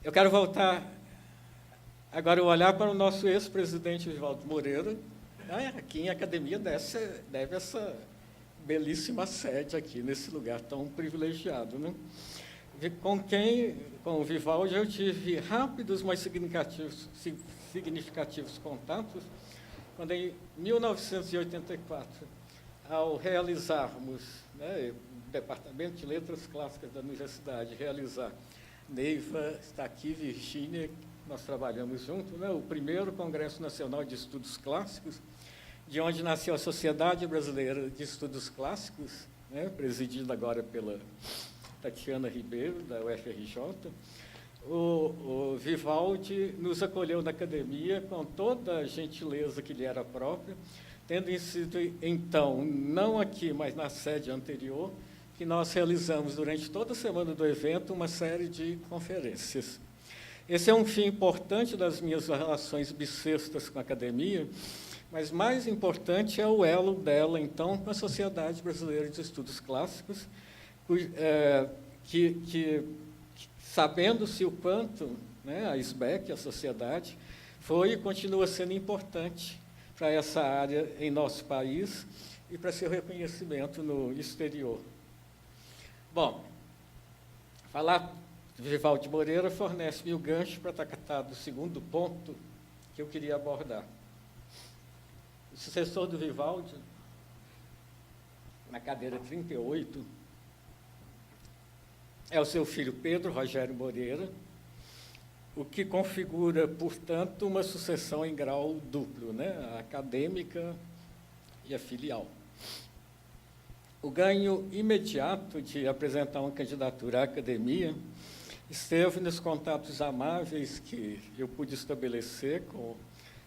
Eu quero voltar agora o olhar para o nosso ex-presidente Vivaldo Moreira, aqui em academia deve essa belíssima sede aqui, nesse lugar tão privilegiado, né? Com o Vivaldi, eu tive rápidos, mas significativos contatos, quando, em 1984, ao realizarmos, né, o Departamento de Letras Clássicas da Universidade, realizar Neiva, está aqui, Virgínia, nós trabalhamos juntos, né, o primeiro Congresso Nacional de Estudos Clássicos, de onde nasceu a Sociedade Brasileira de Estudos Clássicos, né, presidida agora pela Tatiana Ribeiro, da UFRJ. O Vivaldi nos acolheu na academia com toda a gentileza que lhe era própria, tendo sido, então, não aqui, mas na sede anterior, que nós realizamos durante toda a semana do evento uma série de conferências. Esse é um fim importante das minhas relações bissextas com a academia, mas mais importante é o elo dela, então, com a Sociedade Brasileira de Estudos Clássicos, que sabendo-se o quanto, né, a SBEC, a sociedade, foi e continua sendo importante para essa área em nosso país e para seu reconhecimento no exterior. Bom, falar de Vivaldi Moreira fornece-me o gancho para tratar do segundo ponto que eu queria abordar. O sucessor do Vivaldi, na cadeira 38, é o seu filho Pedro Rogério Moreira, o que configura, portanto, uma sucessão em grau duplo, né? A acadêmica e a filial. O ganho imediato de apresentar uma candidatura à academia esteve nos contatos amáveis que eu pude estabelecer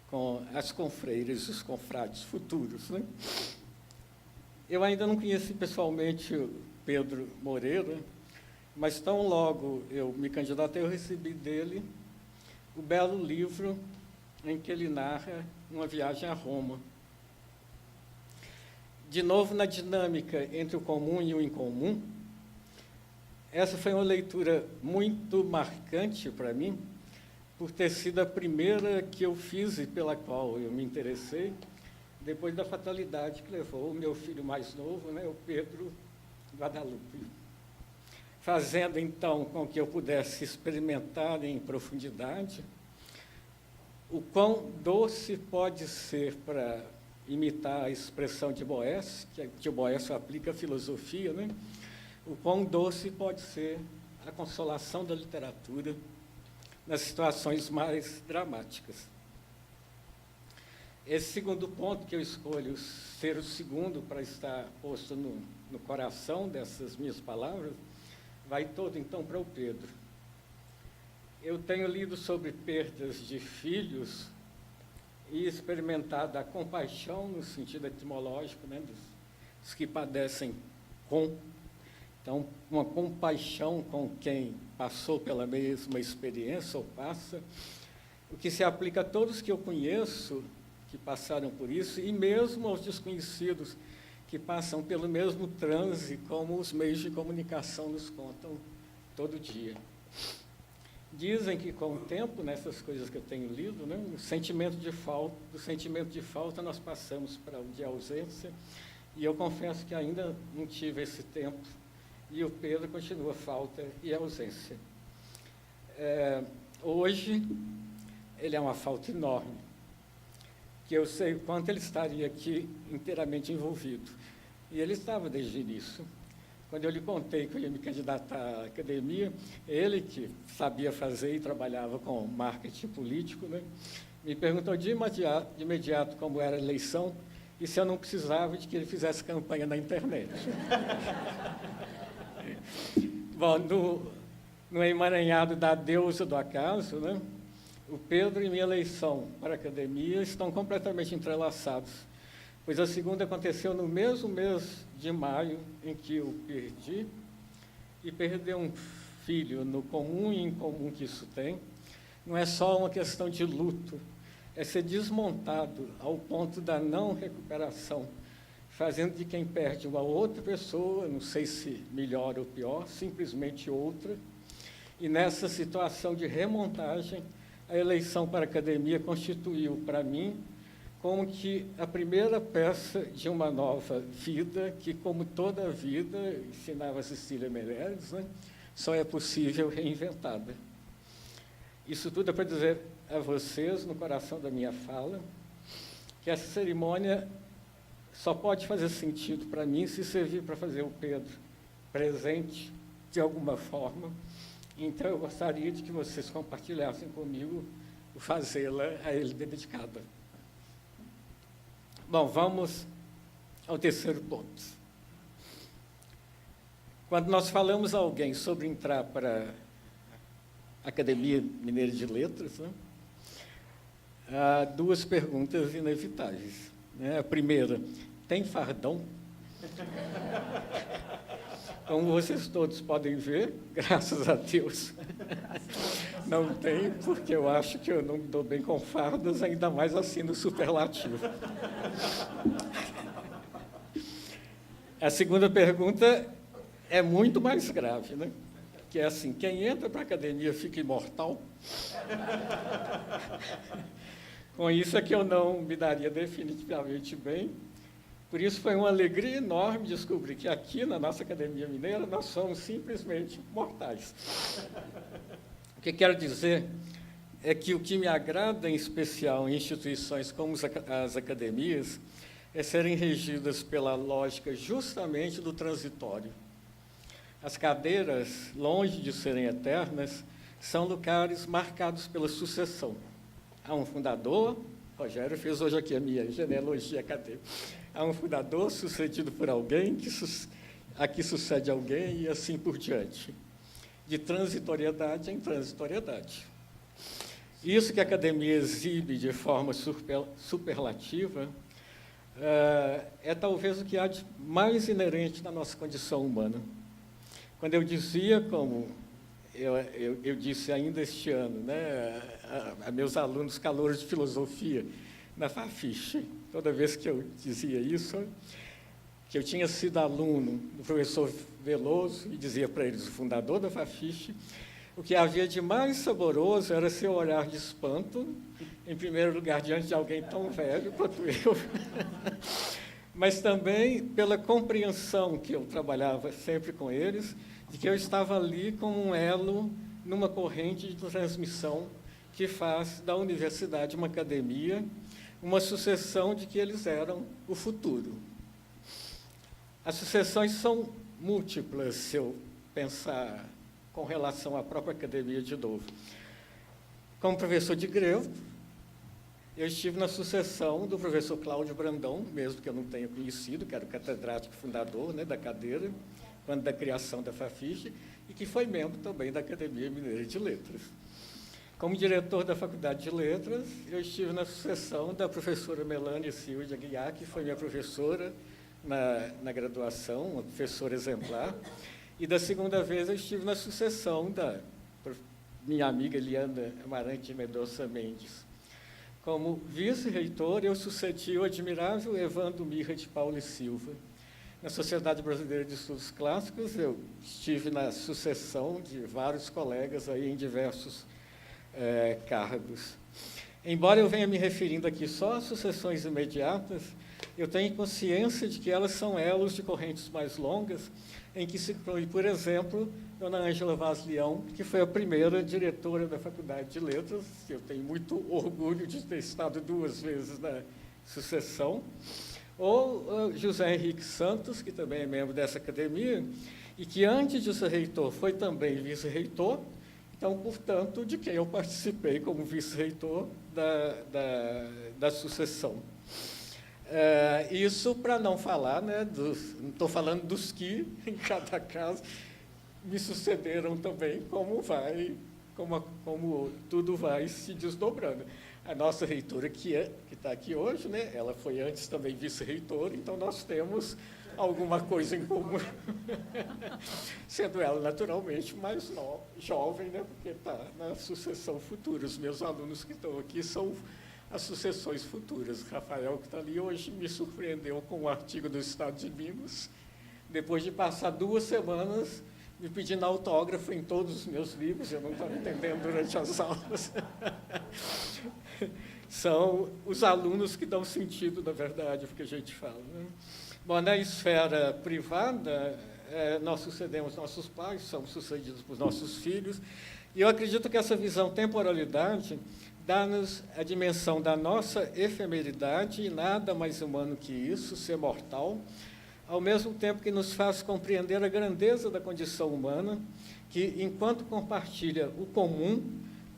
com as confreiras e os confrades futuros, né? Eu ainda não conheci pessoalmente o Pedro Moreira, mas tão logo eu me candidatei, eu recebi dele o belo livro em que ele narra uma viagem a Roma. De novo, na dinâmica entre o comum e o incomum, essa foi uma leitura muito marcante para mim, por ter sido a primeira que eu fiz e pela qual eu me interessei, depois da fatalidade que levou o meu filho mais novo, né, o Pedro Guadalupe, fazendo, então, com que eu pudesse experimentar em profundidade o quão doce pode ser, para imitar a expressão de Boécio, que o Boécio aplica a filosofia, né? O quão doce pode ser a consolação da literatura nas situações mais dramáticas. Esse segundo ponto que eu escolho ser o segundo para estar posto no coração dessas minhas palavras, vai todo, então, para o Pedro. Eu tenho lido sobre perdas de filhos e experimentado a compaixão, no sentido etimológico, né, dos que padecem com. Então, uma compaixão com quem passou pela mesma experiência ou passa, o que se aplica a todos que eu conheço que passaram por isso, e mesmo aos desconhecidos que passam pelo mesmo transe, como os meios de comunicação nos contam todo dia. Dizem que, com o tempo, nessas coisas que eu tenho lido, né, do sentimento de falta nós passamos para o de ausência, e eu confesso que ainda não tive esse tempo, e o Pedro continua falta e ausência. Hoje, ele é uma falta enorme, que eu sei o quanto ele estaria aqui inteiramente envolvido. E ele estava desde o início. Quando eu lhe contei que eu ia me candidatar à academia, ele, que sabia fazer e trabalhava com marketing político, né, me perguntou de imediato como era a eleição e se eu não precisava de que ele fizesse campanha na internet. Bom, no emaranhado da deusa do acaso, né, o Pedro e minha eleição para a academia estão completamente entrelaçados, pois a segunda aconteceu no mesmo mês de maio em que eu perdi, e perder um filho, no comum e incomum que isso tem, não é só uma questão de luto, é ser desmontado ao ponto da não recuperação, fazendo de quem perde uma outra pessoa, não sei se melhor ou pior, simplesmente outra, e nessa situação de remontagem, a eleição para a academia constituiu, para mim, como que a primeira peça de uma nova vida, que, como toda vida, ensinava Cecília Meirelles, né, só é possível reinventada. Isso tudo é para dizer a vocês, no coração da minha fala, que essa cerimônia só pode fazer sentido para mim se servir para fazer o Pedro presente, de alguma forma. Então, eu gostaria de que vocês compartilhassem comigo o fazê-la a ele dedicada. Bom, vamos ao terceiro ponto. Quando nós falamos a alguém sobre entrar para a Academia Mineira de Letras, né, há duas perguntas inevitáveis, né? A primeira, tem fardão? Como vocês todos podem ver, graças a Deus, não tem, porque eu acho que eu não me dou bem com fardas, ainda mais assim no superlativo. A segunda pergunta é muito mais grave, né? Que é assim, quem entra para a academia fica imortal? Com isso é que eu não me daria definitivamente bem. Por isso foi uma alegria enorme descobrir que aqui na nossa Academia Mineira nós somos simplesmente mortais. O que quero dizer é que o que me agrada em especial em instituições como as academias é serem regidas pela lógica justamente do transitório. As cadeiras, longe de serem eternas, são lugares marcados pela sucessão. Há um fundador, Rogério fez hoje aqui a minha genealogia acadêmica. Há um fundador sucedido por alguém, aqui sucede alguém e assim por diante. De transitoriedade em transitoriedade. Isso que a academia exibe de forma superlativa é talvez o que há de mais inerente na nossa condição humana. Quando eu dizia, como eu disse ainda este ano, né, a meus alunos calouros de filosofia na Fafiche, toda vez que eu dizia isso, que eu tinha sido aluno do professor Veloso, e dizia para eles, o fundador da Fafiche, o que havia de mais saboroso era seu olhar de espanto, em primeiro lugar, diante de alguém tão velho quanto eu, mas também pela compreensão que eu trabalhava sempre com eles, de que eu estava ali como um elo numa corrente de transmissão que faz da universidade uma academia, uma sucessão de que eles eram o futuro. As sucessões são múltiplas, se eu pensar com relação à própria academia de novo. Como professor de grego, eu estive na sucessão do professor Cláudio Brandão, mesmo que eu não tenha conhecido, que era o catedrático fundador, né, da cadeira, quando da criação da Fafiche, e que foi membro também da Academia Mineira de Letras. Como diretor da Faculdade de Letras, eu estive na sucessão da professora Melânia Silva de Aguiar, que foi minha professora na graduação, uma professora exemplar, e da segunda vez eu estive na sucessão da minha amiga Eliana Amarante Mendonça Mendes. Como vice-reitor, eu sucedi o admirável Evandro Mirra de Paulo e Silva. Na Sociedade Brasileira de Estudos Clássicos, eu estive na sucessão de vários colegas aí em diversos cargos. Embora eu venha me referindo aqui só às sucessões imediatas, eu tenho consciência de que elas são elos de correntes mais longas, em que se inclui, por exemplo, Dona Ângela Vaz Leão, que foi a primeira diretora da Faculdade de Letras. Eu tenho muito orgulho de ter estado 2 vezes na sucessão. Ou José Henrique Santos, que também é membro dessa academia, e que antes de ser reitor foi também vice-reitor, então, portanto, de quem eu participei como vice-reitor da sucessão. Isso para não falar, né, não estou falando dos que, em cada caso, me sucederam também, como tudo vai se desdobrando. A nossa reitora, que está aqui hoje, né, ela foi antes também vice-reitora, então nós temos alguma coisa em comum, sendo ela naturalmente mais jovem, né, porque está na sucessão futura. Os meus alunos que estão aqui são as sucessões futuras. Rafael, que está ali hoje, me surpreendeu com um artigo do Estado de Minas, depois de passar 2 semanas me pedindo autógrafo em todos os meus livros, eu não estava entendendo durante as aulas. São os alunos que dão sentido, na verdade, ao que a gente fala, né? Bom, na esfera privada, nós sucedemos nossos pais, somos sucedidos por nossos filhos, e eu acredito que essa visão temporalidade dá-nos a dimensão da nossa efemeridade, e nada mais humano que isso, ser mortal, ao mesmo tempo que nos faz compreender a grandeza da condição humana, que, enquanto compartilha o comum,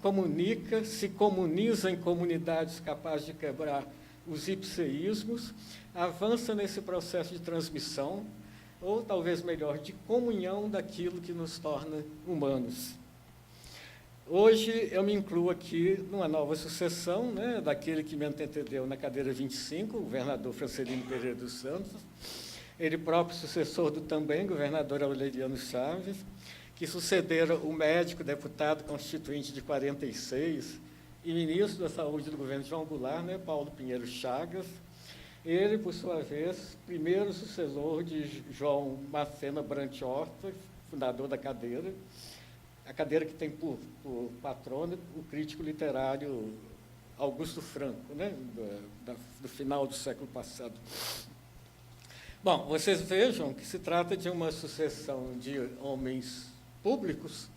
comunica, se comuniza em comunidades capazes de quebrar os ipseísmos, avança nesse processo de transmissão, ou talvez melhor, de comunhão daquilo que nos torna humanos. Hoje eu me incluo aqui numa nova sucessão, né, daquele que me antecedeu na cadeira 25, o governador Francelino Pereira dos Santos, ele próprio sucessor do também governador Aureliano Chaves, que sucedera o médico deputado constituinte de 46 e ministro da Saúde do governo João Goulart, né, Paulo Pinheiro Chagas. Ele, por sua vez, primeiro sucessor de João Macena Brant Horta, fundador da cadeira, a cadeira que tem por patrono o crítico literário Augusto Franco, né, do final do século passado. Bom, vocês vejam que se trata de uma sucessão de homens públicos,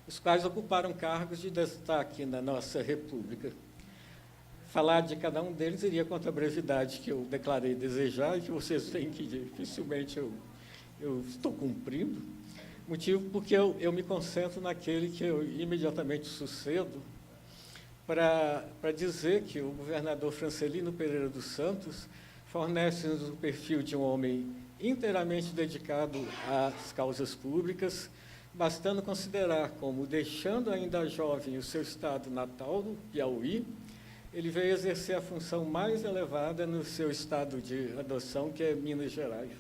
os quais ocuparam cargos de destaque na nossa República. Falar de cada um deles iria contra a brevidade que eu declarei desejar e que vocês veem que dificilmente eu estou cumprindo, motivo porque eu me concentro naquele que eu imediatamente sucedo para dizer que o governador Francelino Pereira dos Santos fornece-nos o perfil de um homem inteiramente dedicado às causas públicas, bastando considerar como, deixando ainda jovem o seu estado natal, do Piauí, ele veio exercer a função mais elevada no seu estado de adoção, que é Minas Gerais.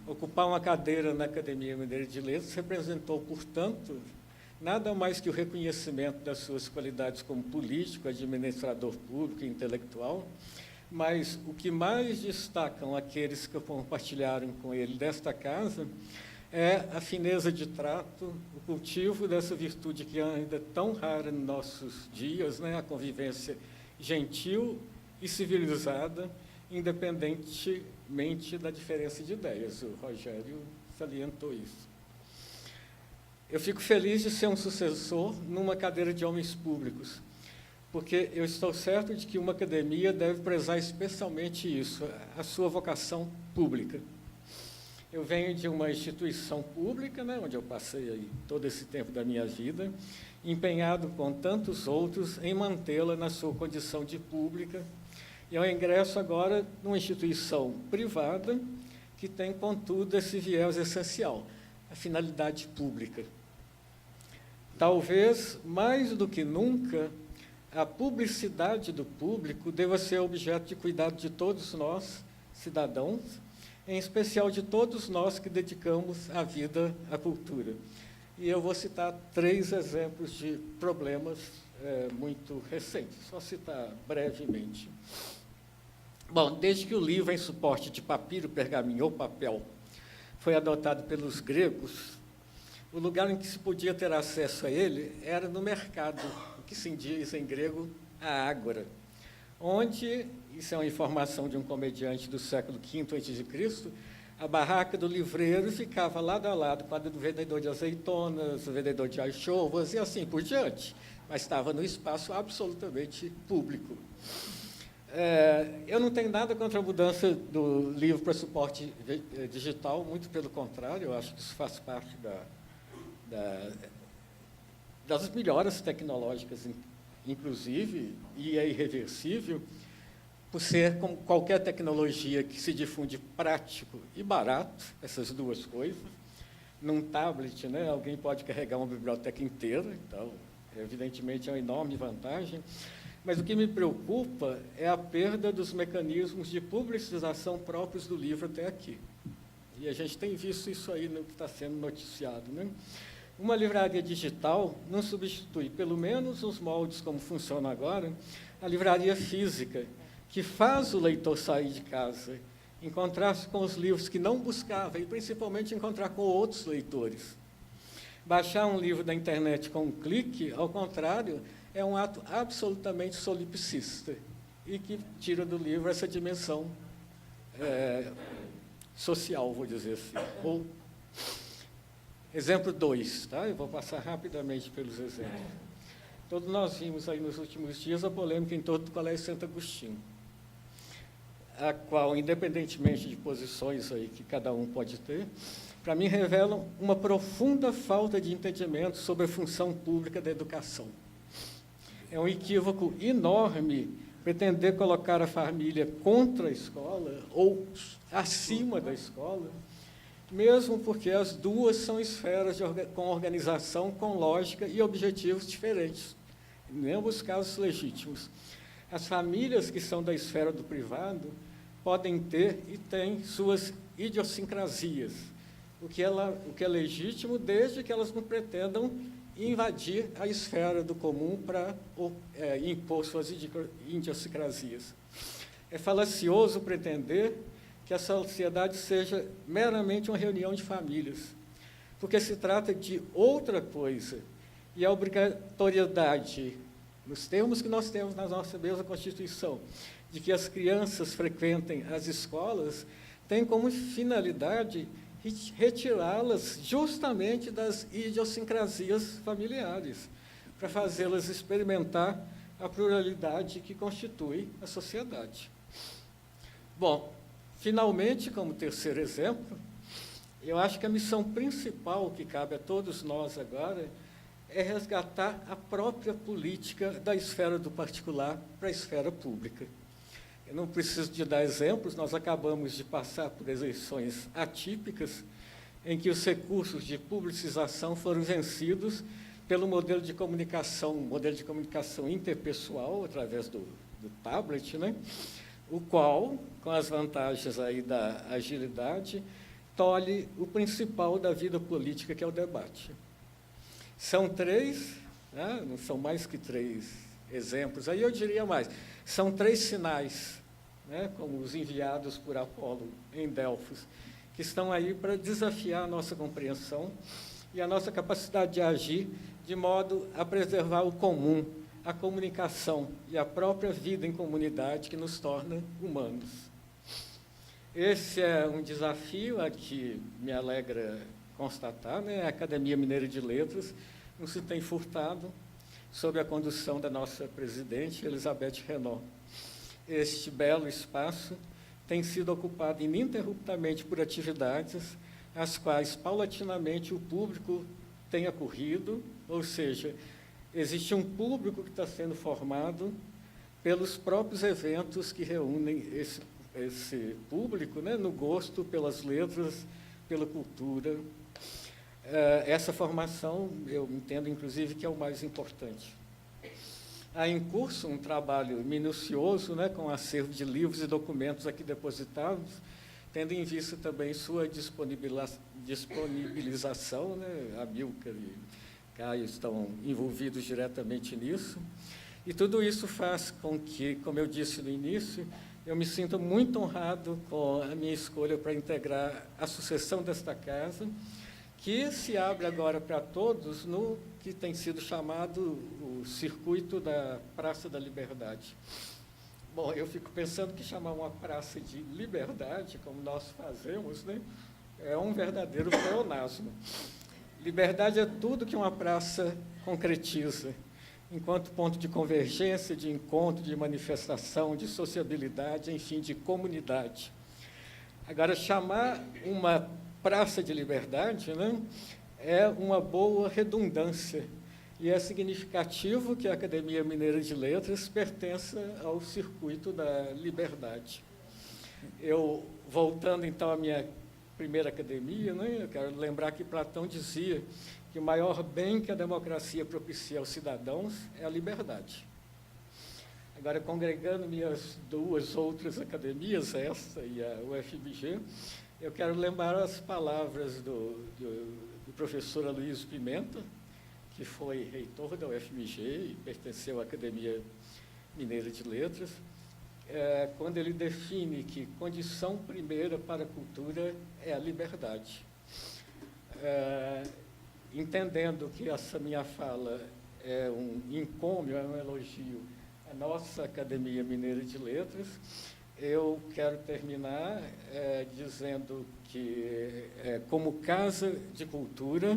Ocupar uma cadeira na Academia Mineira de Letras representou, portanto, nada mais que o reconhecimento das suas qualidades como político, administrador público e intelectual, mas o que mais destacam aqueles que compartilharam com ele desta casa é a fineza de trato, o cultivo dessa virtude que ainda é tão rara nos nossos dias, né, a convivência gentil e civilizada, independentemente da diferença de ideias. O Rogério salientou isso. Eu fico feliz de ser um sucessor numa cadeira de homens públicos, porque eu estou certo de que uma academia deve prezar especialmente isso, a sua vocação pública. Eu venho de uma instituição pública, né, onde eu passei aí todo esse tempo da minha vida, empenhado com tantos outros em mantê-la na sua condição de pública, e eu ingresso agora numa instituição privada que tem, contudo, esse viés essencial, a finalidade pública. Talvez, mais do que nunca, a publicidade do público deva ser objeto de cuidado de todos nós, cidadãos, em especial de todos nós que dedicamos a vida à cultura. E eu vou citar 3 exemplos de problemas muito recentes, só citar brevemente. Bom, desde que o livro em suporte de papiro, pergaminho ou papel foi adotado pelos gregos, o lugar em que se podia ter acesso a ele era no mercado, o que se diz em grego a ágora, onde, isso é uma informação de um comediante do século V a.C., a barraca do livreiro ficava lado a lado com a do vendedor de azeitonas, o vendedor de anchovas e assim por diante, mas estava no espaço absolutamente público. Eu não tenho nada contra a mudança do livro para suporte digital, muito pelo contrário, eu acho que isso faz parte das melhoras tecnológicas, inclusive, e é irreversível, por ser, como qualquer tecnologia que se difunde prático e barato, essas duas coisas. Num tablet, né, alguém pode carregar uma biblioteca inteira, então, evidentemente, é uma enorme vantagem. Mas o que me preocupa é a perda dos mecanismos de publicização próprios do livro até aqui. E a gente tem visto isso aí no que está sendo noticiado, né? Uma livraria digital não substitui, pelo menos nos moldes como funciona agora, a livraria física, que faz o leitor sair de casa, encontrar-se com os livros que não buscava e, principalmente, encontrar com outros leitores. Baixar um livro da internet com um clique, ao contrário, é um ato absolutamente solipsista e que tira do livro essa dimensão social, vou dizer assim. Exemplo 2, tá? Eu vou passar rapidamente pelos exemplos. Todos nós vimos aí nos últimos dias a polêmica em torno do Colégio Santo Agostinho, a qual, independentemente de posições aí que cada um pode ter, para mim revelam uma profunda falta de entendimento sobre a função pública da educação. É um equívoco enorme pretender colocar a família contra a escola ou acima da escola, mesmo porque as duas são esferas com organização, com lógica e objetivos diferentes, em ambos casos legítimos. As famílias que são da esfera do privado podem ter e têm suas idiosincrasias, o que é legítimo desde que elas não pretendam invadir a esfera do comum para impor suas idiosincrasias. É falacioso pretender que a sociedade seja meramente uma reunião de famílias, porque se trata de outra coisa, e a obrigatoriedade, nos termos que nós temos na nossa mesma Constituição, de que as crianças frequentem as escolas, tem como finalidade retirá-las justamente das idiosincrasias familiares, para fazê-las experimentar a pluralidade que constitui a sociedade. Bom, finalmente, como terceiro exemplo, eu acho que a missão principal que cabe a todos nós agora é resgatar a própria política da esfera do particular para a esfera pública. Eu não preciso de dar exemplos, nós acabamos de passar por eleições atípicas, em que os recursos de publicização foram vencidos pelo modelo de comunicação interpessoal, através do tablet, né? O qual, com as vantagens aí da agilidade, tolhe o principal da vida política, que é o debate. São três, né? Não são mais que três exemplos, aí eu diria mais, são três sinais, né? Como os enviados por Apolo em Delfos, que estão aí para desafiar a nossa compreensão e a nossa capacidade de agir de modo a preservar o comum, a comunicação e a própria vida em comunidade que nos torna humanos. Esse é um desafio a que me alegra constatar, né? A Academia Mineira de Letras não se tem furtado sob a condução da nossa presidente, Elizabeth Renault. Este belo espaço tem sido ocupado ininterruptamente por atividades às quais, paulatinamente, o público tem acorrido, ou seja, existe um público que está sendo formado pelos próprios eventos que reúnem esse público, né, no gosto pelas letras, pela cultura. Essa formação, eu entendo, inclusive, que é o mais importante. Há em curso um trabalho minucioso, né, com acervo de livros e documentos aqui depositados, tendo em vista também sua disponibilização, né, a Milka e Caio estão envolvidos diretamente nisso, e tudo isso faz com que, como eu disse no início, eu me sinto muito honrado com a minha escolha para integrar a sucessão desta casa, que se abre agora para todos no que tem sido chamado o circuito da Praça da Liberdade. Bom, eu fico pensando que chamar uma praça de liberdade, como nós fazemos, né, é um verdadeiro pleonasmo. Liberdade é tudo que uma praça concretiza, enquanto ponto de convergência, de encontro, de manifestação, de sociabilidade, enfim, de comunidade. Agora, chamar uma praça de liberdade, né, é uma boa redundância, e é significativo que a Academia Mineira de Letras pertença ao circuito da liberdade. Eu, voltando então à minha primeira academia, né, eu quero lembrar que Platão dizia que o maior bem que a democracia propicia aos cidadãos é a liberdade. Agora, congregando minhas duas outras academias, essa e a UFMG, eu quero lembrar as palavras do professor Aloysio Pimenta, que foi reitor da UFMG e pertenceu à Academia Mineira de Letras, quando ele define que condição primeira para a cultura é a liberdade. Entendendo que essa minha fala é um encômio, é um elogio à nossa Academia Mineira de Letras, eu quero terminar dizendo que, como casa de cultura,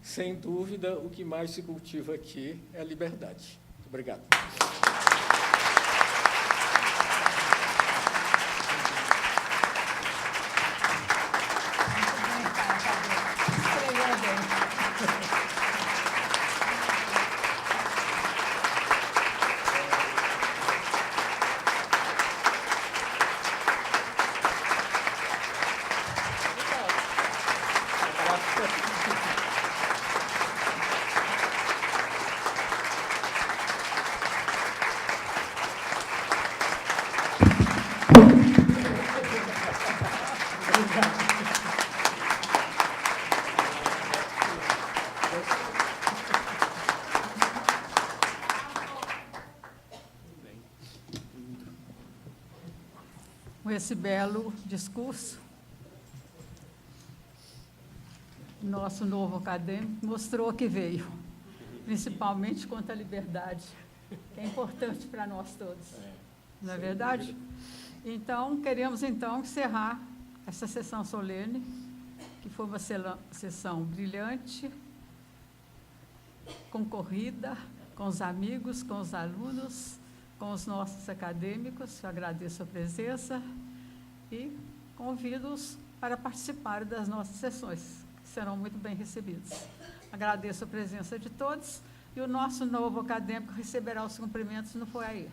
sem dúvida, o que mais se cultiva aqui é a liberdade. Muito obrigado. com esse belo discurso. Nosso novo acadêmico mostrou que veio, principalmente contra a liberdade, que é importante para nós todos. Não é verdade? Então, queremos então encerrar essa sessão solene, que foi uma sessão brilhante, concorrida, com os amigos, com os alunos, com os nossos acadêmicos. Eu agradeço a presença e convido-os para participar das nossas sessões, que serão muito bem recebidos. Agradeço a presença de todos e o nosso novo acadêmico receberá os cumprimentos no foyer.